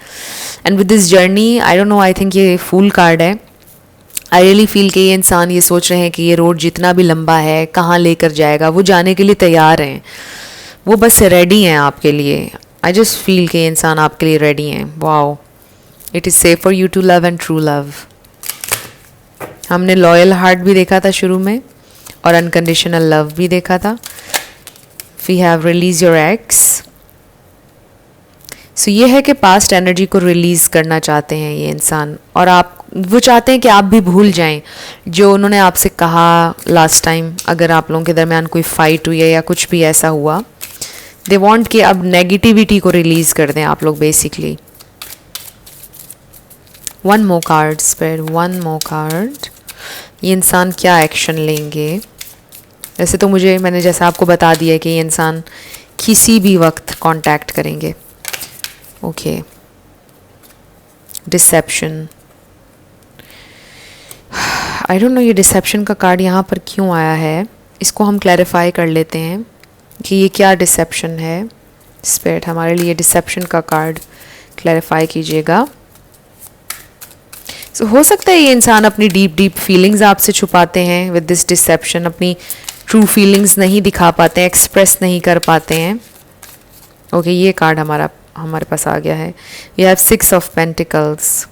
And with this journey, I don't no, I think ये फूल कार्ड है. आई रियली फील कि ये इंसान ये सोच रहे हैं कि ये रोड जितना भी लंबा है, कहाँ लेकर जाएगा, वो जाने के लिए तैयार हैं. वो बस रेडी हैं आपके लिए. आई जस्ट फील कि ये इंसान आपके लिए रेडी हैं. Wow, it is safe for you to love and true love. हमने लॉयल हार्ट भी देखा था शुरू में, और अनकंडीशनल लव भी देखा था. We have release your ex. So ये है कि पास्ट एनर्जी को रिलीज़ करना चाहते हैं ये इंसान, और आप, वो चाहते हैं कि आप भी भूल जाएं जो उन्होंने आपसे कहा लास्ट टाइम. अगर आप लोगों के दरमियान कोई फाइट हुई है या कुछ भी ऐसा हुआ, दे वांट कि अब नेगेटिविटी को रिलीज़ कर दें आप लोग basically. One more card spare, one more card. ये इंसान क्या एक्शन लेंगे? वैसे तो मैंने जैसा आपको बता दिया है कि ये इंसान किसी भी वक्त कांटेक्ट करेंगे. Okay, deception. I don't know ये डिसेप्शन का कार्ड यहाँ पर क्यों आया है, इसको हम क्लैरिफाई कर लेते हैं कि ये क्या डिसेप्शन है. स्पिरिट हमारे लिए डिसेप्शन का कार्ड क्लैरिफाई कीजिएगा. सो हो सकता है ये इंसान अपनी डीप फीलिंग्स आपसे छुपाते हैं. विद दिस डिसेप्शन अपनी ट्रू फीलिंग्स नहीं दिखा पाते हैं, एक्सप्रेस नहीं कर पाते हैं. ओके, ये कार्ड हमारे पास आ गया है. We have 6 of pentacles.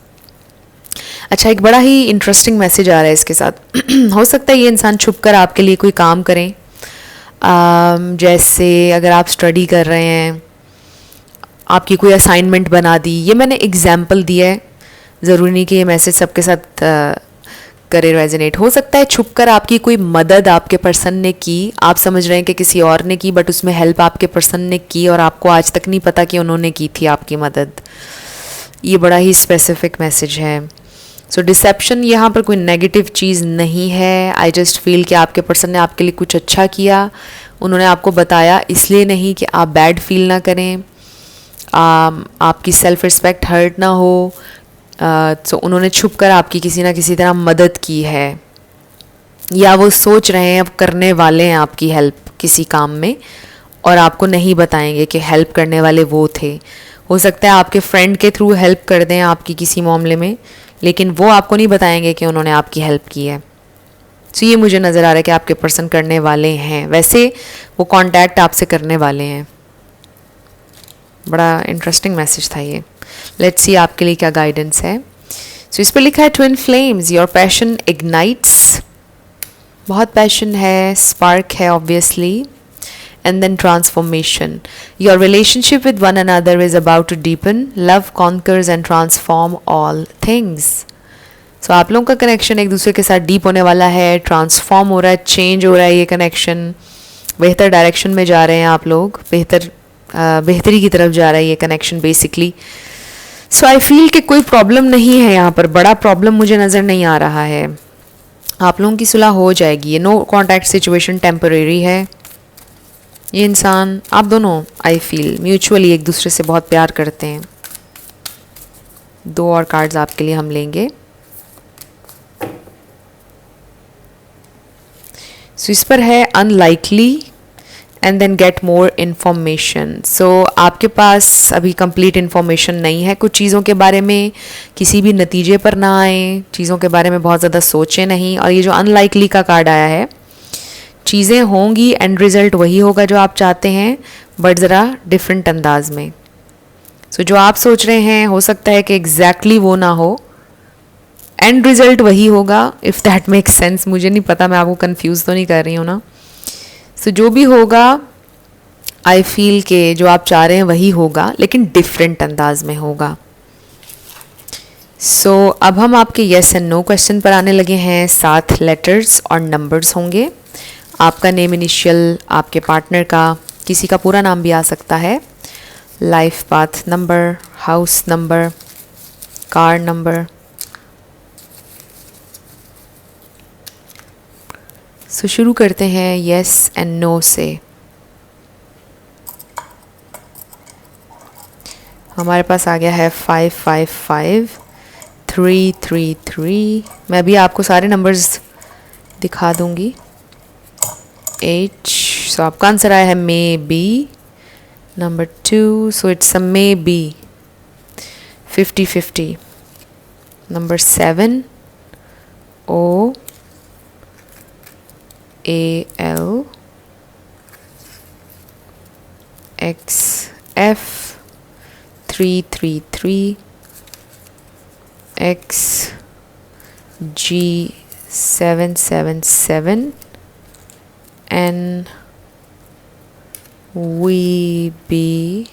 अच्छा, एक बड़ा ही इंटरेस्टिंग मैसेज आ रहा है इसके साथ. हो सकता है ये इंसान छुपकर आपके लिए कोई काम करें. जैसे अगर आप स्टडी कर रहे हैं, आपकी कोई असाइनमेंट बना दी. ये मैंने एग्जाम्पल दिया है, ज़रूरी नहीं कि ये मैसेज सबके साथ करे रेजोनेट. हो सकता है छुपकर आपकी कोई मदद आपके पर्सन ने की, आप समझ रहे हैं कि किसी और ने की, बट उसमें हेल्प आपके पर्सन ने की और आपको आज तक नहीं पता कि उन्होंने की थी आपकी मदद. ये बड़ा ही स्पेसिफिक मैसेज है. सो डिसेप्शन यहाँ पर कोई नेगेटिव चीज़ नहीं है. आई जस्ट फील कि आपके पर्सन ने आपके लिए कुछ अच्छा किया, उन्होंने आपको बताया, इसलिए नहीं कि आप बैड फील ना करें, आपकी सेल्फ रिस्पेक्ट हर्ट ना हो. सो उन्होंने छुपकर आपकी किसी ना किसी तरह मदद की है, या वो सोच रहे हैं अब करने वाले हैं आपकी हेल्प किसी काम में, और आपको नहीं बताएंगे कि हेल्प करने वाले वो थे. हो सकता है आपके फ्रेंड के थ्रू हेल्प कर दें आपकी किसी मामले में, लेकिन वो आपको नहीं बताएंगे कि उन्होंने आपकी हेल्प की है. सो ये मुझे नज़र आ रहा है कि आपके पर्सन करने वाले हैं. वैसे वो कांटेक्ट आपसे करने वाले हैं. बड़ा इंटरेस्टिंग मैसेज था ये. लेट्स सी आपके लिए क्या गाइडेंस है. सो इस पर लिखा है twin flames, your passion ignites. बहुत पैशन है, स्पार्क है obviously. And then transformation. Your relationship with one another is about to deepen. Love conquers and transform all things. So आप लोगों का कनेक्शन एक दूसरे के साथ डीप होने वाला है, ट्रांसफॉर्म हो रहा है, चेंज हो रहा है. ये कनेक्शन बेहतर डायरेक्शन में जा रहे हैं आप लोग, बेहतरी की तरफ जा रहा है ये connection basically. So I feel कि कोई प्रॉब्लम नहीं है यहाँ पर, बड़ा प्रॉब्लम मुझे नज़र नहीं आ रहा है. आप लोगों की सुलह हो जाएगी. ये नो कॉन्टैक्ट सिचुएशन टेम्परेरी है. ये इंसान, आप दोनों आई फील म्यूचुअली एक दूसरे से बहुत प्यार करते हैं. 2 और कार्ड्स आपके लिए हम लेंगे. सो इस पर है unlikely and then get more information. So आपके पास अभी कंप्लीट इन्फॉर्मेशन नहीं है कुछ चीज़ों के बारे में, किसी भी नतीजे पर ना आए, चीज़ों के बारे में बहुत ज़्यादा सोचें नहीं। और ये जो अनलाइकली का कार्ड आया है, चीज़ें होंगी, एंड रिज़ल्ट वही होगा जो आप चाहते हैं, बट ज़रा डिफरेंट अंदाज में। सो जो आप सोच रहे हैं हो सकता है कि एग्जैक्टली वो ना हो, एंड रिज़ल्ट वही होगा, इफ़ दैट मेक्स सेंस। मुझे नहीं पता, मैं आपको कंफ्यूज तो नहीं कर रही हूँ ना। सो जो भी होगा, आई फील के जो आप चाह रहे हैं वही होगा, लेकिन डिफरेंट अंदाज में होगा। सो अब हम आपके येस एंड नो क्वेश्चन पर आने लगे हैं। 7 लेटर्स और नंबर्स होंगे। आपका नेम इनिशियल, आपके पार्टनर का, किसी का पूरा नाम भी आ सकता है, life path number, house number, car number. So शुरू करते हैं येस एंड नो से। हमारे पास आ गया है 555, 333। मैं भी आपको सारे नंबर्स दिखा दूंगी। H, सो आपका आंसर आया है may be. Number 2, so it's a may be. 50-50। Number 7, O A L X F, 333 X G 777 N V B,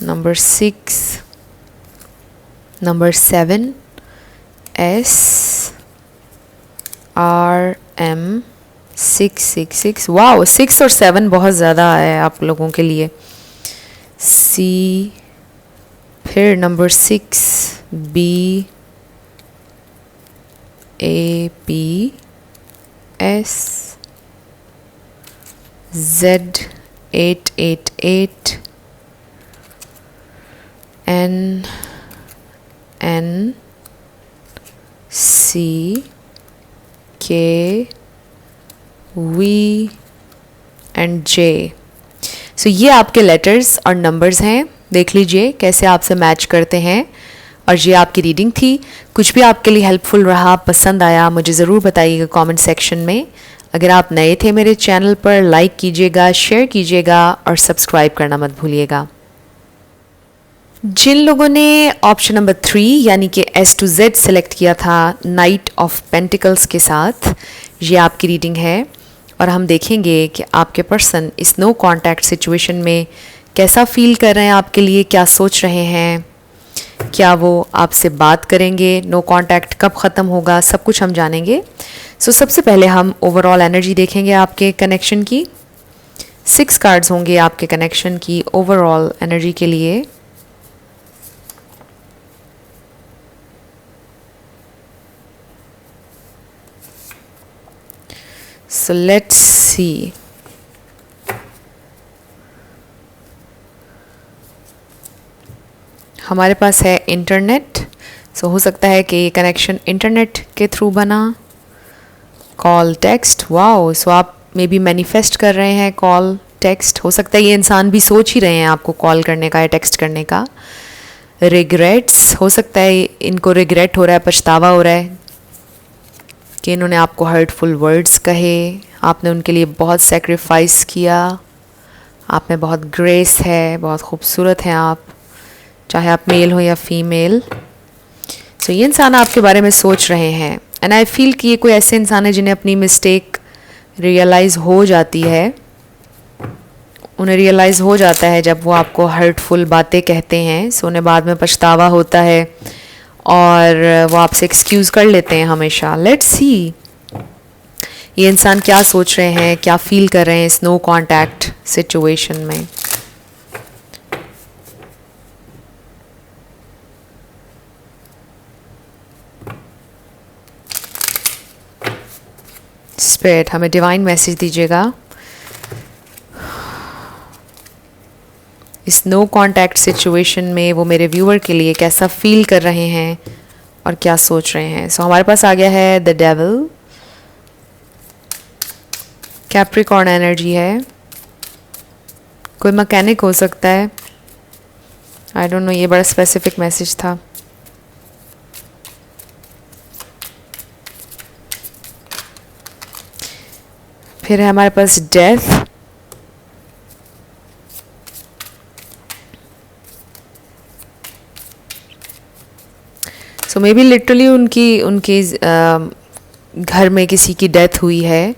number 6, number 7 S R M 666। Wow, 6 और 7 बहुत ज़्यादा है आप लोगों के लिए। C, फिर number 6 B A P S Z 888 N N C K V and J। सो ये आपके लेटर्स और नंबर्स हैं। देख लीजिए कैसे आपसे मैच करते हैं। और ये आपकी रीडिंग थी। कुछ भी आपके लिए हेल्पफुल रहा, पसंद आया, मुझे ज़रूर बताइएगा कमेंट सेक्शन में। अगर आप नए थे मेरे चैनल पर, लाइक कीजिएगा, शेयर कीजिएगा और सब्सक्राइब करना मत भूलिएगा। जिन लोगों ने ऑप्शन नंबर 3 यानी कि S to Z सेलेक्ट किया था नाइट ऑफ पेंटिकल्स के साथ, ये आपकी रीडिंग है। और हम देखेंगे कि आपके पर्सन इस नो कॉन्टैक्ट सिचुएशन में कैसा फील कर रहे हैं, आपके लिए क्या सोच रहे हैं, क्या वो आपसे बात करेंगे, नो कॉन्टैक्ट कब ख़त्म होगा, सब कुछ हम जानेंगे। सो सबसे पहले हम ओवरऑल एनर्जी देखेंगे आपके कनेक्शन की। 6 कार्ड्स होंगे आपके कनेक्शन की ओवरऑल एनर्जी के लिए। सो लेट्स सी। हमारे पास है इंटरनेट। सो हो सकता है कि ये कनेक्शन इंटरनेट के थ्रू बना। कॉल, टेक्स्ट, वाओ, सो आप मे बी मैनिफेस्ट कर रहे हैं कॉल, टेक्स्ट। हो सकता है ये इंसान भी सोच ही रहे हैं आपको कॉल करने का या टेक्स्ट करने का। रिग्रेट्स, हो सकता है इनको रिग्रेट हो रहा है, पछतावा हो रहा है कि इन्होंने आपको हर्टफुल वर्ड्स कहे, आपने उनके लिए बहुत सेक्रीफाइस किया, आप में बहुत ग्रेस है, बहुत खूबसूरत हैं आप, चाहे आप मेल हो या फीमेल। सो ये इंसान आपके बारे में सोच रहे हैं। एंड आई फील कि ये कोई ऐसे इंसान है जिन्हें अपनी मिस्टेक रियलाइज़ हो जाती है। उन्हें रियलाइज़ हो जाता है जब वो आपको हर्टफुल बातें कहते हैं। सो उन्हें बाद में पछतावा होता है और वो आपसे एक्सक्यूज़ कर लेते हैं हमेशा। लेट्स सी ये इंसान क्या सोच रहे हैं, क्या फील कर रहे हैं इस नो कॉन्टैक्ट सिचुएशन में। स्पिरिट हमें डिवाइन मैसेज दीजिएगा। इस नो कॉन्टैक्ट सिचुएशन में वो मेरे व्यूअर के लिए कैसा फील कर रहे हैं और क्या सोच रहे हैं। सो हमारे पास आ गया है द डेविल, कैप्रिकॉर्न एनर्जी है, कोई मैकेनिक हो सकता है, आई डोंट नो, ये बड़ा स्पेसिफिक मैसेज था। फिर है हमारे पास death, so maybe literally उनकी घर में किसी की डेथ हुई है,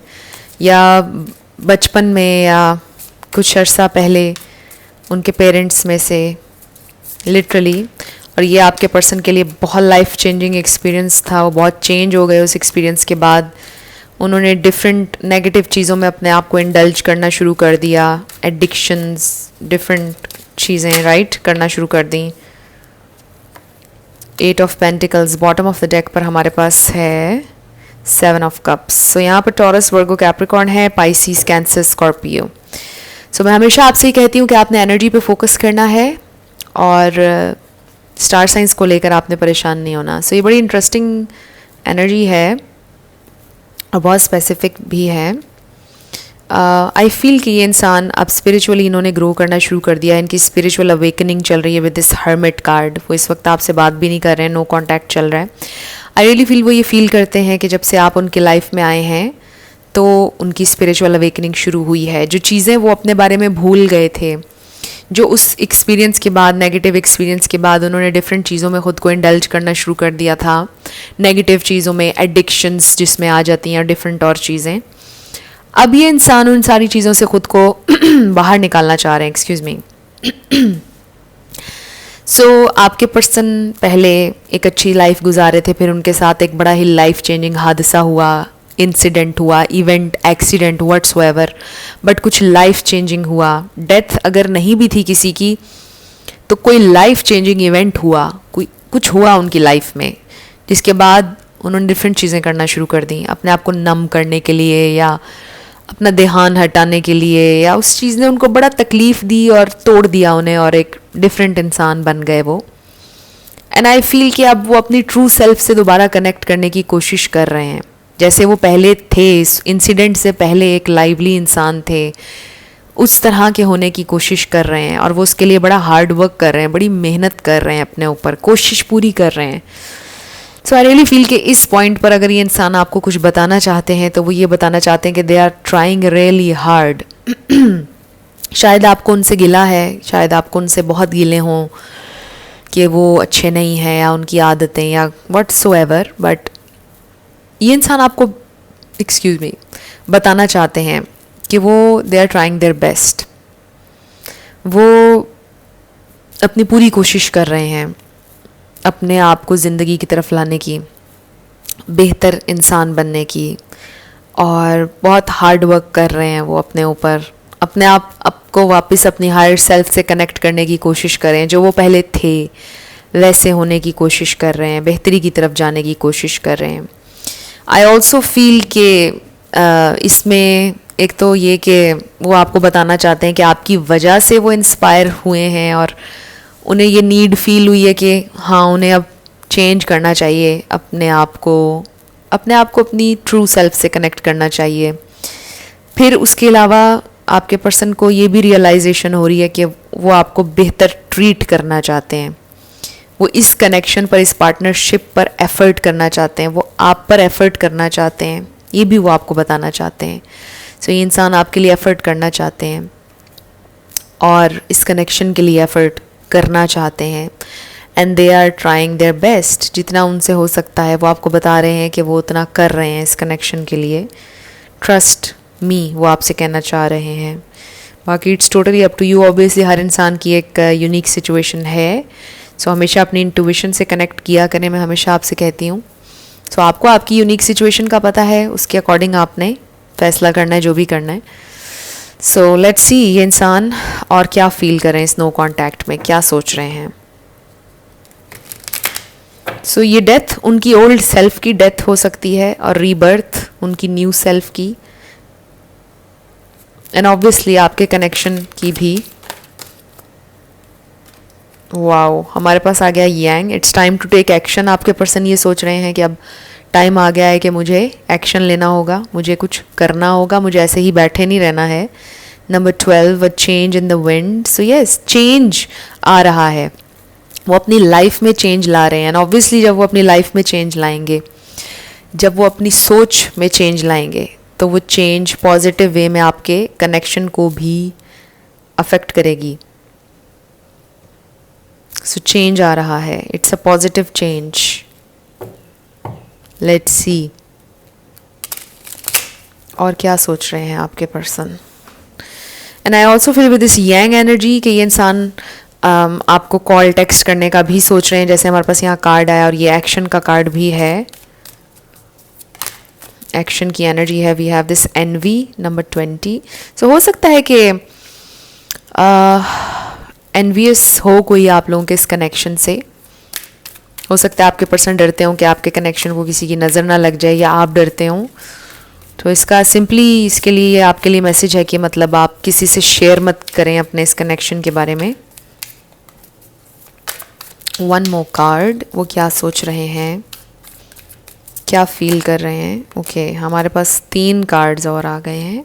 या बचपन में, या कुछ अर्सा पहले उनके पेरेंट्स में से, लिटरली। और ये आपके पर्सन के लिए बहुत लाइफ चेंजिंग एक्सपीरियंस था, वो बहुत चेंज हो गए उस एक्सपीरियंस के बाद। उन्होंने डिफरेंट नेगेटिव चीज़ों में अपने आप को इंडल्ज करना शुरू कर दिया, एडिक्शंस, डिफरेंट चीज़ें राइट करना शुरू कर दी। 8 of pentacles bottom of the deck पर हमारे पास है 7 ऑफ कप्स। सो यहाँ पर टॉरस, वर्गो, कैप्रिकॉर्न है, पाइसिस, कैंसर, स्कॉर्पियो। सो मैं हमेशा आपसे ही कहती हूँ कि आपने एनर्जी पे फोकस करना है और स्टार साइंस को लेकर आपने परेशान नहीं होना। सो ये बड़ी इंटरेस्टिंग एनर्जी है और बहुत स्पेसिफिक भी है। आई फील कि ये इंसान अब स्पिरिचुअली इन्होंने ग्रो करना शुरू कर दिया, इनकी स्पिरिचुअल अवेकनिंग चल रही है विद दिस हर्मिट कार्ड। वो इस वक्त आपसे बात भी नहीं कर रहे हैं, नो कॉन्टैक्ट चल रहा है। आई रियली फील वो ये फील करते हैं कि जब से आप उनकी लाइफ में आए हैं तो उनकी स्पिरिचुअल अवेकनिंग शुरू हुई है। जो चीज़ें वो अपने बारे में भूल गए थे, जो उस एक्सपीरियंस के बाद, नेगेटिव एक्सपीरियंस के बाद उन्होंने डिफरेंट चीज़ों में ख़ुद को इंडल्ज करना शुरू कर दिया था, नेगेटिव चीज़ों में, एडिक्शंस जिसमें आ जाती हैं, डिफरेंट और चीज़ें। अब ये इंसान उन सारी चीज़ों से ख़ुद को बाहर निकालना चाह रहे हैं, एक्सक्यूज़ मी। सो आपके पर्सन पहले एक अच्छी लाइफ गुजारे थे, फिर उनके साथ एक बड़ा ही लाइफ चेंजिंग हादसा हुआ, इंसिडेंट हुआ, इवेंट, एक्सीडेंट, व्हाट्सएवर, बट कुछ लाइफ चेंजिंग हुआ। डेथ अगर नहीं भी थी किसी की तो कोई लाइफ चेंजिंग इवेंट हुआ, कोई कुछ हुआ उनकी लाइफ में, जिसके बाद उन्होंने डिफरेंट चीज़ें करना शुरू कर दी अपने आप को नम करने के लिए, या अपना ध्यान हटाने के लिए, या उस चीज़ ने उनको बड़ा तकलीफ़ दी और तोड़ दिया उन्हें, और एक डिफरेंट इंसान बन गए वो। एंड आई फील कि अब वो अपनी ट्रू सेल्फ से दोबारा कनेक्ट करने की कोशिश कर रहे हैं, जैसे वो पहले थे, इस इंसिडेंट से पहले एक लाइवली इंसान थे, उस तरह के होने की कोशिश कर रहे हैं। और वो उसके लिए बड़ा हार्ड वर्क कर रहे हैं, बड़ी मेहनत कर रहे हैं, अपने ऊपर कोशिश पूरी कर रहे हैं। सो आई रियली फील कि इस पॉइंट पर अगर ये इंसान आपको कुछ बताना चाहते हैं तो वो ये बताना चाहते हैं कि they are trying really hard. शायद आपको उनसे गिला है, शायद आपको उनसे बहुत गिले हों कि वो अच्छे नहीं हैं, या उनकी आदतें, या व्हाट्सोएवर, बट ये इंसान आपको, एक्सक्यूज़ मी, बताना चाहते हैं कि वो they are trying their best. वो अपनी पूरी कोशिश कर रहे हैं अपने आप को ज़िंदगी की तरफ लाने की, बेहतर इंसान बनने की, और बहुत हार्ड वर्क कर रहे हैं वो अपने ऊपर, अपने आप को वापस अपनी हायर सेल्फ से कनेक्ट करने की कोशिश कर रहे हैं। जो वो पहले थे वैसे होने की कोशिश कर रहे हैं, बेहतरी की तरफ जाने की कोशिश कर रहे हैं। आई ऑल्सो फील कि इसमें एक तो ये कि वो आपको बताना चाहते हैं कि आपकी वजह से वो इंस्पायर हुए हैं, और उन्हें ये नीड फील हुई है कि हाँ, उन्हें अब चेंज करना चाहिए, अपने आप को अपनी ट्रू सेल्फ से कनेक्ट करना चाहिए। फिर उसके अलावा आपके पर्सन को ये भी रियलाइजेशन हो रही है कि वो आपको बेहतर ट्रीट करना चाहते हैं, वो इस कनेक्शन पर, इस पार्टनरशिप पर एफ़र्ट करना चाहते हैं, वो आप पर एफ़र्ट करना चाहते हैं, ये भी वो आपको बताना चाहते हैं। सो ये इंसान आपके लिए एफ़र्ट करना चाहते हैं और इस कनेक्शन के लिए एफ़र्ट करना चाहते हैं, and they are trying their best. जितना उनसे हो सकता है वो आपको बता रहे हैं कि वो उतना कर रहे हैं इस कनेक्शन के लिए। ट्रस्ट मी, वो आपसे कहना चाह रहे हैं। बाकी it's totally up to you. Obviously हर इंसान की एक यूनिक सिचुएशन है, सो हमेशा अपनी इंट्यूशन से कनेक्ट किया करें, मैं हमेशा आपसे कहती हूँ। सो आपको आपकी यूनिक सिचुएशन का पता है, उसके अकॉर्डिंग आपने फैसला करना है, जो भी करना है। सो लेट्स सी ये इंसान और क्या फील कर रहे हैं इस नो कॉन्टैक्ट में, क्या सोच रहे हैं। सो ये डेथ उनकी ओल्ड सेल्फ की डेथ हो सकती है, और रीबर्थ उनकी न्यू सेल्फ की, एंड ऑब्वियसली आपके कनेक्शन की भी। वाओ, हमारे पास आ गया यांग। It's time to take action. आपके पर्सन ये सोच रहे हैं कि अब टाइम आ गया है कि मुझे एक्शन लेना होगा, मुझे कुछ करना होगा, मुझे ऐसे ही बैठे नहीं रहना है। Number 12, a change in the wind. So yes, change आ रहा है, वो अपनी लाइफ में चेंज ला रहे हैं। एंड ऑब्वियसली जब वो अपनी लाइफ में चेंज लाएंगे, जब वो अपनी सोच में चेंज लाएंगे, तो वो चेंज पॉजिटिव वे में आपके कनेक्शन को भी अफेक्ट करेगी। सो चेंज आ रहा है, it's a positive change. Let's see और क्या सोच रहे हैं आपके person. And I also feel with this young energy कि ये इंसान आपको कॉल टेक्स्ट करने का भी सोच रहे हैं। जैसे हमारे पास यहाँ कार्ड आया और ये एक्शन का कार्ड भी है, एक्शन की एनर्जी है। We have this envy, number 20। So हो सकता है कि एनवियस हो कोई आप लोगों के इस कनेक्शन से। हो सकता है आपके पर्सन डरते हो कि आपके कनेक्शन को किसी की नज़र ना लग जाए, या आप डरते हो। तो इसका सिंपली इसके लिए आपके लिए मैसेज है कि मतलब आप किसी से शेयर मत करें अपने इस कनेक्शन के बारे में। वन मोर कार्ड, वो क्या सोच रहे हैं, क्या फील कर रहे हैं। ओके, हमारे पास 3 कार्ड्स और आ गए हैं।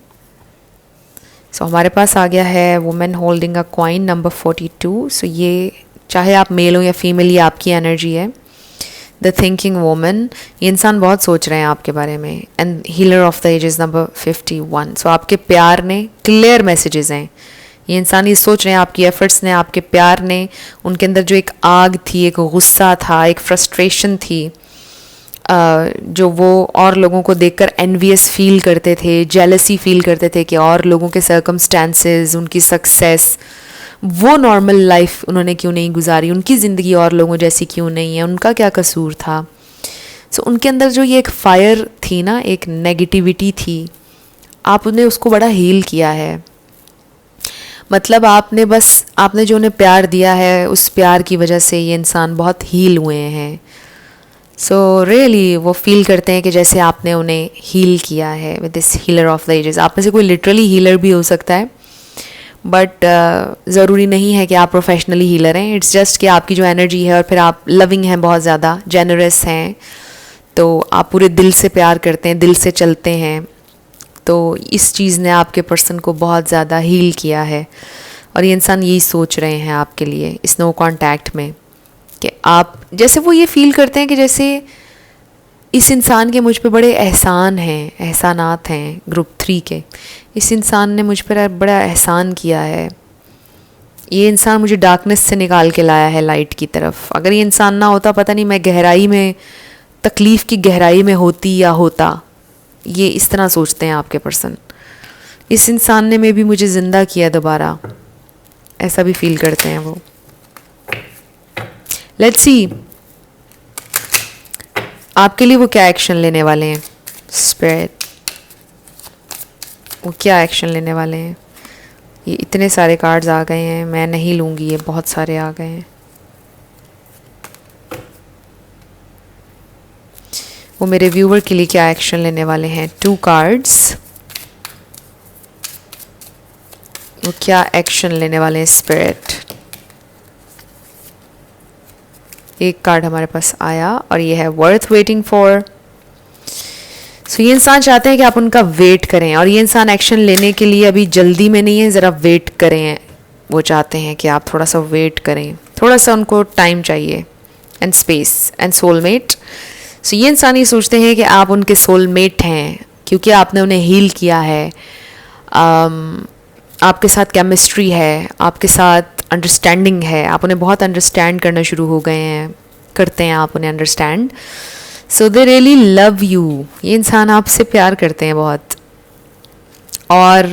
सो हमारे पास आ गया है women holding a coin, number 42। सो ये चाहे आप मेल हो या फीमेल, ये आपकी एनर्जी है। द थिंकिंग वुमन, ये इंसान बहुत सोच रहे हैं आपके बारे में। And healer of the ages, number 51। So आपके प्यार ने, क्लियर मैसेजेस हैं। ये इंसान ये सोच रहे हैं, आपकी एफर्ट्स ने, आपके प्यार ने, उनके अंदर जो एक आग थी, एक गुस्सा था, एक फ्रस्ट्रेशन थी, जो वो और लोगों को देखकर एनवियस फील करते थे, जेलसी फील करते थे कि और लोगों के सर्कमस्टेंसेस, उनकी सक्सेस, वो नॉर्मल लाइफ उन्होंने क्यों नहीं गुजारी, उनकी ज़िंदगी और लोगों जैसी क्यों नहीं है, उनका क्या कसूर था। सो उनके अंदर जो ये एक फायर थी ना, एक नेगेटिविटी थी, आपने उसको बड़ा हील किया है। मतलब आपने जो उन्हें प्यार दिया है, उस प्यार की वजह से ये इंसान बहुत हील हुए हैं। सो रियली वो फील करते हैं कि जैसे आपने उन्हें हील किया है with this healer of the ages. आप में से कोई लिटरली हीलर भी हो सकता है, बट ज़रूरी नहीं है कि आप प्रोफेशनली हीलर हैं। इट्स जस्ट कि आपकी जो एनर्जी है, और फिर आप लविंग हैं, बहुत ज़्यादा जेनरस हैं, तो आप पूरे दिल से प्यार करते हैं, दिल से चलते हैं। तो इस चीज़ ने आपके पर्सन को बहुत ज़्यादा हील किया है। और ये इंसान यही सोच रहे हैं आपके लिए इस नो कॉन्टैक्ट में, कि आप जैसे वो ये फील करते हैं कि जैसे इस इंसान के मुझ पे बड़े एहसान हैं, एहसानात हैं ग्रुप 3 के। इस इंसान ने मुझ पर बड़ा एहसान किया है। ये इंसान मुझे डार्कनेस से निकाल के लाया है लाइट की तरफ। अगर ये इंसान ना होता, पता नहीं मैं गहराई में, तकलीफ़ की गहराई में होती या होता। ये इस तरह सोचते हैं आपके पर्सन। इस इंसान ने में भी मुझे ज़िंदा किया दोबारा, ऐसा भी फील करते हैं वो। लेट्स सी आपके लिए वो क्या एक्शन लेने वाले हैं। स्पिरिट, वो क्या एक्शन लेने वाले हैं। ये इतने सारे कार्ड्स आ गए हैं, मैं नहीं लूँगी, ये बहुत सारे आ गए हैं। वो मेरे व्यूवर के लिए क्या एक्शन लेने वाले हैं। 2 कार्ड्स, वो क्या एक्शन लेने वाले हैं। स्पिरिट, एक कार्ड हमारे पास आया और ये है वर्थ वेटिंग फॉर। सो ये इंसान चाहते हैं कि आप उनका वेट करें, और ये इंसान एक्शन लेने के लिए अभी जल्दी में नहीं है, ज़रा वेट करें। वो चाहते हैं कि आप थोड़ा सा वेट करें, थोड़ा सा उनको टाइम चाहिए एंड स्पेस। एंड सोलमेट, सो ये इंसान ये सोचते हैं कि आप उनके सोलमेट हैं, क्योंकि आपने उन्हें हील किया है। आपके साथ केमिस्ट्री है, आपके साथ अंडरस्टैंडिंग है, आप उन्हें बहुत अंडरस्टैंड करना शुरू हो गए हैं, करते हैं आप उन्हें understand. So they really love you. ये इंसान आपसे प्यार करते हैं बहुत, और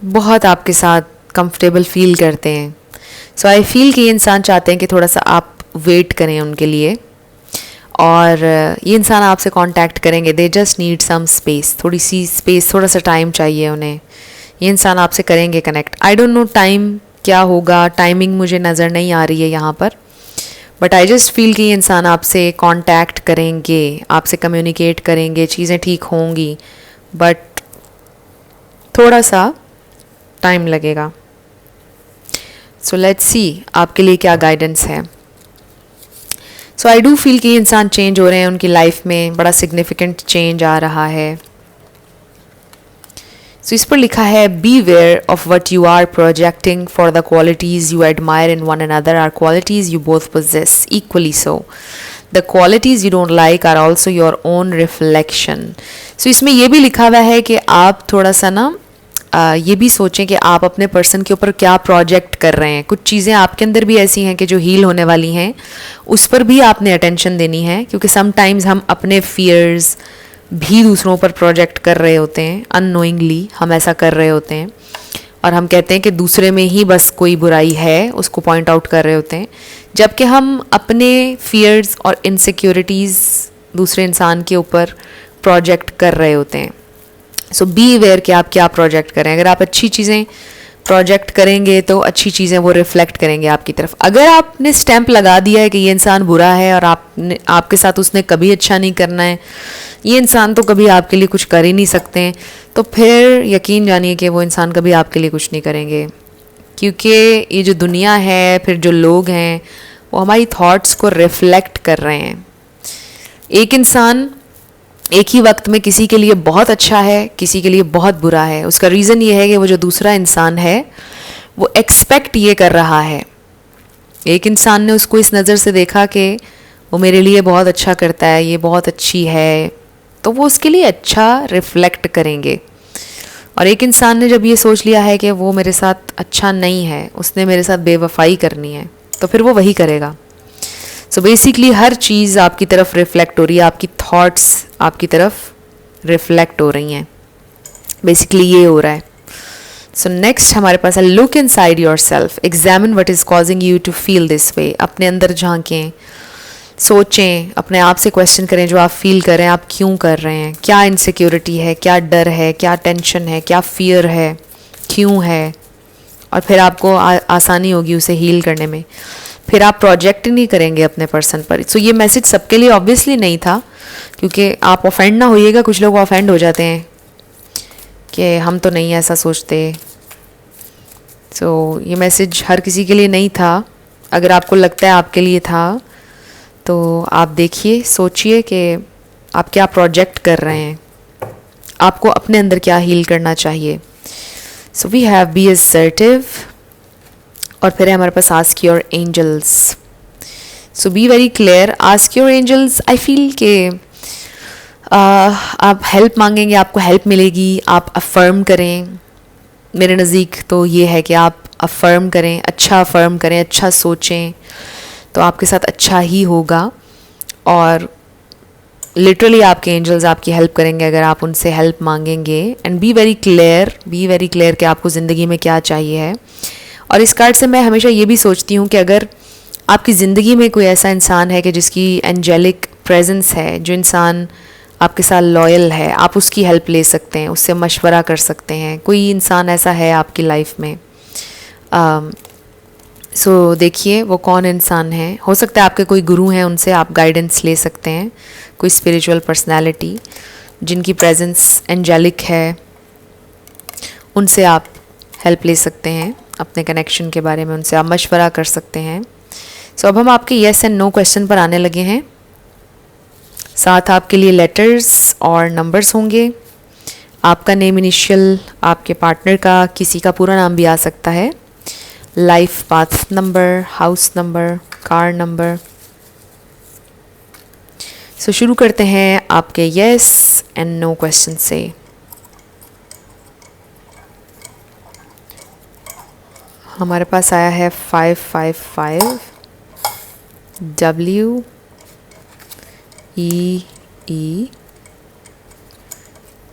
बहुत आपके साथ कंफर्टेबल फील करते हैं। सो आई फील कि ये इंसान चाहते हैं कि थोड़ा सा आप वेट करें उनके लिए, और ये इंसान आपसे कांटेक्ट करेंगे। They just need some space, थोड़ी सी स्पेस, थोड़ा सा टाइम चाहिए उन्हें। ये इंसान आपसे करेंगे connect. I don't no time क्या होगा, टाइमिंग मुझे नज़र नहीं आ रही है यहाँ पर, बट आई जस्ट फील कि ये इंसान आपसे कांटेक्ट करेंगे, आपसे कम्युनिकेट करेंगे, चीज़ें ठीक होंगी, बट थोड़ा सा टाइम लगेगा। सो लेट्स सी आपके लिए क्या गाइडेंस है। सो आई डू फील कि ये इंसान चेंज हो रहे हैं, उनकी लाइफ में बड़ा सिग्निफिकेंट चेंज आ रहा है. सो इस पर लिखा है, be aware of what you are projecting for the qualities you admire in one another are qualities you both possess equally so. The qualities you don't like are also your own reflection. So इसमें यह भी लिखा हुआ है कि आप थोड़ा सा ना ये भी सोचें कि आप अपने पर्सन के ऊपर क्या प्रोजेक्ट कर रहे हैं. कुछ चीज़ें आपके अंदर भी ऐसी हैं कि जो हील होने वाली हैं, उस पर भी आपने अटेंशन देनी है, क्योंकि समटाइम्स हम अपने फियर्स भी दूसरों पर प्रोजेक्ट कर रहे होते हैं. अननोइंगली हम ऐसा कर रहे होते हैं और हम कहते हैं कि दूसरे में ही बस कोई बुराई है, उसको पॉइंट आउट कर रहे होते हैं, जबकि हम अपने फियर्स और इनसिक्योरिटीज़ दूसरे इंसान के ऊपर प्रोजेक्ट कर रहे होते हैं. सो बी अवेयर कि आप क्या प्रोजेक्ट करें. अगर आप अच्छी चीज़ें प्रोजेक्ट करेंगे तो अच्छी चीज़ें वो रिफ्लेक्ट करेंगे आपकी तरफ. अगर आपने स्टैंप लगा दिया है कि ये इंसान बुरा है और आपके साथ उसने कभी अच्छा नहीं करना है, ये इंसान तो कभी आपके लिए कुछ कर ही नहीं सकते हैं, तो फिर यकीन जानिए कि वो इंसान कभी आपके लिए कुछ नहीं करेंगे. क्योंकि ये जो दुनिया है, फिर जो लोग हैं, वो हमारी थॉट्स को रिफ्लेक्ट कर रहे हैं. एक इंसान एक ही वक्त में किसी के लिए बहुत अच्छा है, किसी के लिए बहुत बुरा है. उसका रीज़न ये है कि वो जो दूसरा इंसान है वो एक्सपेक्ट ये कर रहा है. एक इंसान ने उसको इस नज़र से देखा कि वो मेरे लिए बहुत अच्छा करता है, ये बहुत अच्छी है, तो वो उसके लिए अच्छा रिफ्लेक्ट करेंगे. और एक इंसान ने जब ये सोच लिया है कि वो मेरे साथ अच्छा नहीं है, उसने मेरे साथ बेवफाई करनी है, तो फिर वो वही करेगा. सो बेसिकली हर चीज़ आपकी तरफ रिफ्लेक्ट हो रही है, आपकी थॉट्स आपकी तरफ रिफ्लेक्ट हो रही हैं. बेसिकली ये हो रहा है. सो नेक्स्ट हमारे पास है, look inside yourself, examine what is causing you to feel this way. अपने अंदर झांकें, सोचें, अपने आप से क्वेश्चन करें जो आप फील कर रहे हैं, आप क्यों कर रहे हैं, क्या इनसिक्योरिटी है, क्या डर है, क्या टेंशन है, क्या फियर है, क्यों है, और फिर आपको आसानी होगी उसे हील करने में. फिर आप प्रोजेक्ट नहीं करेंगे अपने पर्सन पर. सो ये मैसेज सबके लिए ऑब्वियसली नहीं था, क्योंकि आप ऑफेंड ना होइएगा. कुछ लोग ऑफेंड हो जाते हैं कि हम तो नहीं ऐसा सोचते. सो ये मैसेज हर किसी के लिए नहीं था. अगर आपको लगता है आपके लिए था, तो आप देखिए, सोचिए कि आप क्या प्रोजेक्ट कर रहे हैं, आपको अपने अंदर क्या हील करना चाहिए. So we have be assertive, और फिर है हमारे पास ask your angels. So be very clear, ask your angels. I feel कि आप हेल्प मांगेंगे, आपको हेल्प मिलेगी. आप अफर्म करें. मेरे नज़दीक तो ये है कि आप अफर्म करें, अच्छा अफर्म करें, अच्छा सोचें, तो आपके साथ अच्छा ही होगा. और लिटरली आपके एंजल्स आपकी हेल्प करेंगे अगर आप उनसे हेल्प मांगेंगे. एंड बी वेरी क्लियर कि आपको ज़िंदगी में क्या चाहिए है. और इस कार्ड से मैं हमेशा ये भी सोचती हूँ कि अगर आपकी ज़िंदगी में कोई ऐसा इंसान है कि जिसकी एंजेलिक प्रेजेंस है, जो इंसान आपके साथ लॉयल है, आप उसकी हेल्प ले सकते हैं, उससे मशवरा कर सकते हैं. कोई इंसान ऐसा है आपकी लाइफ में. सो देखिए वो कौन इंसान है. हो सकता है आपके कोई गुरु हैं, उनसे आप गाइडेंस ले सकते हैं. कोई स्पिरिचुअल पर्सनैलिटी जिनकी प्रेजेंस एंजेलिक है, उनसे आप हेल्प ले सकते हैं. अपने कनेक्शन के बारे में उनसे आप मशवरा कर सकते हैं. सो अब हम आपके येस एंड नो क्वेश्चन पर आने लगे हैं. साथ आपके लिए लेटर्स और नंबर्स होंगे. आपका नेम इनिशियल, आपके पार्टनर का किसी का पूरा नाम भी आ सकता है. Life path number, house number, car number. So शुरू करते हैं आपके येस एंड नो क्वेश्चन से. हमारे पास आया है 555 WEE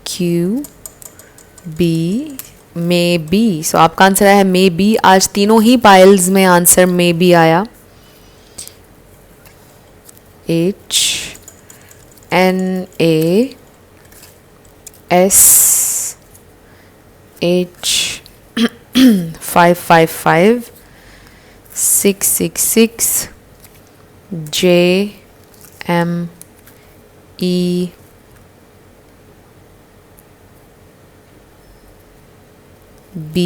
QB मे बी. सो आपका आंसर आया है मे बी. आज तीनों ही पाइल्स में आंसर मे बी आया. HNASH 555 666 JME B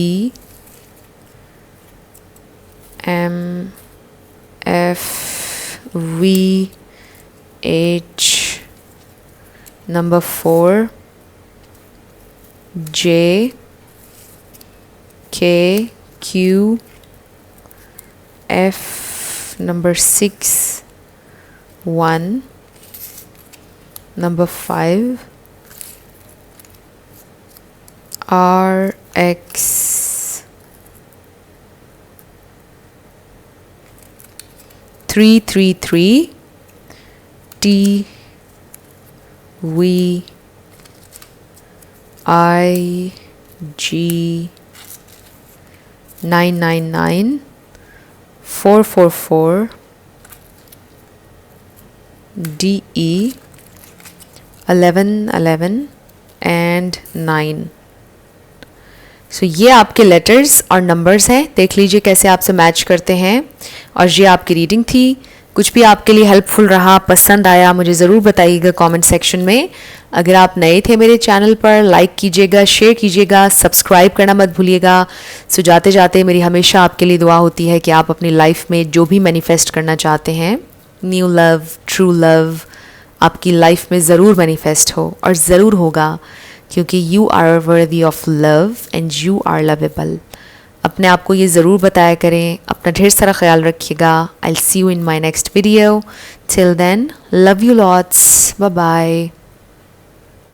MF V H, number 4 J K Q F, number 6 1, number 5 R X 333 T V I G 999 444 D E 1111 and 9। सो ये आपके letters और नंबर्स हैं, देख लीजिए कैसे आपसे मैच करते हैं। और ये आपकी रीडिंग थी। कुछ भी आपके लिए हेल्पफुल रहा, पसंद आया, मुझे ज़रूर बताइएगा कमेंट सेक्शन में। अगर आप नए थे मेरे चैनल पर, लाइक कीजिएगा, शेयर कीजिएगा, सब्सक्राइब करना मत भूलिएगा। सो जाते जाते मेरी हमेशा आपके लिए दुआ होती है कि आप अपनी लाइफ में जो भी मैनिफेस्ट करना चाहते हैं, न्यू लव, ट्रू लव, आपकी लाइफ में ज़रूर मैनिफेस्ट हो और ज़रूर होगा, क्योंकि you are worthy of love and you are lovable. अपने आप को ये ज़रूर बताया करें। अपना ढेर सारा ख्याल रखिएगा। I will see you in my next video. Till then, love you lots, bye bye.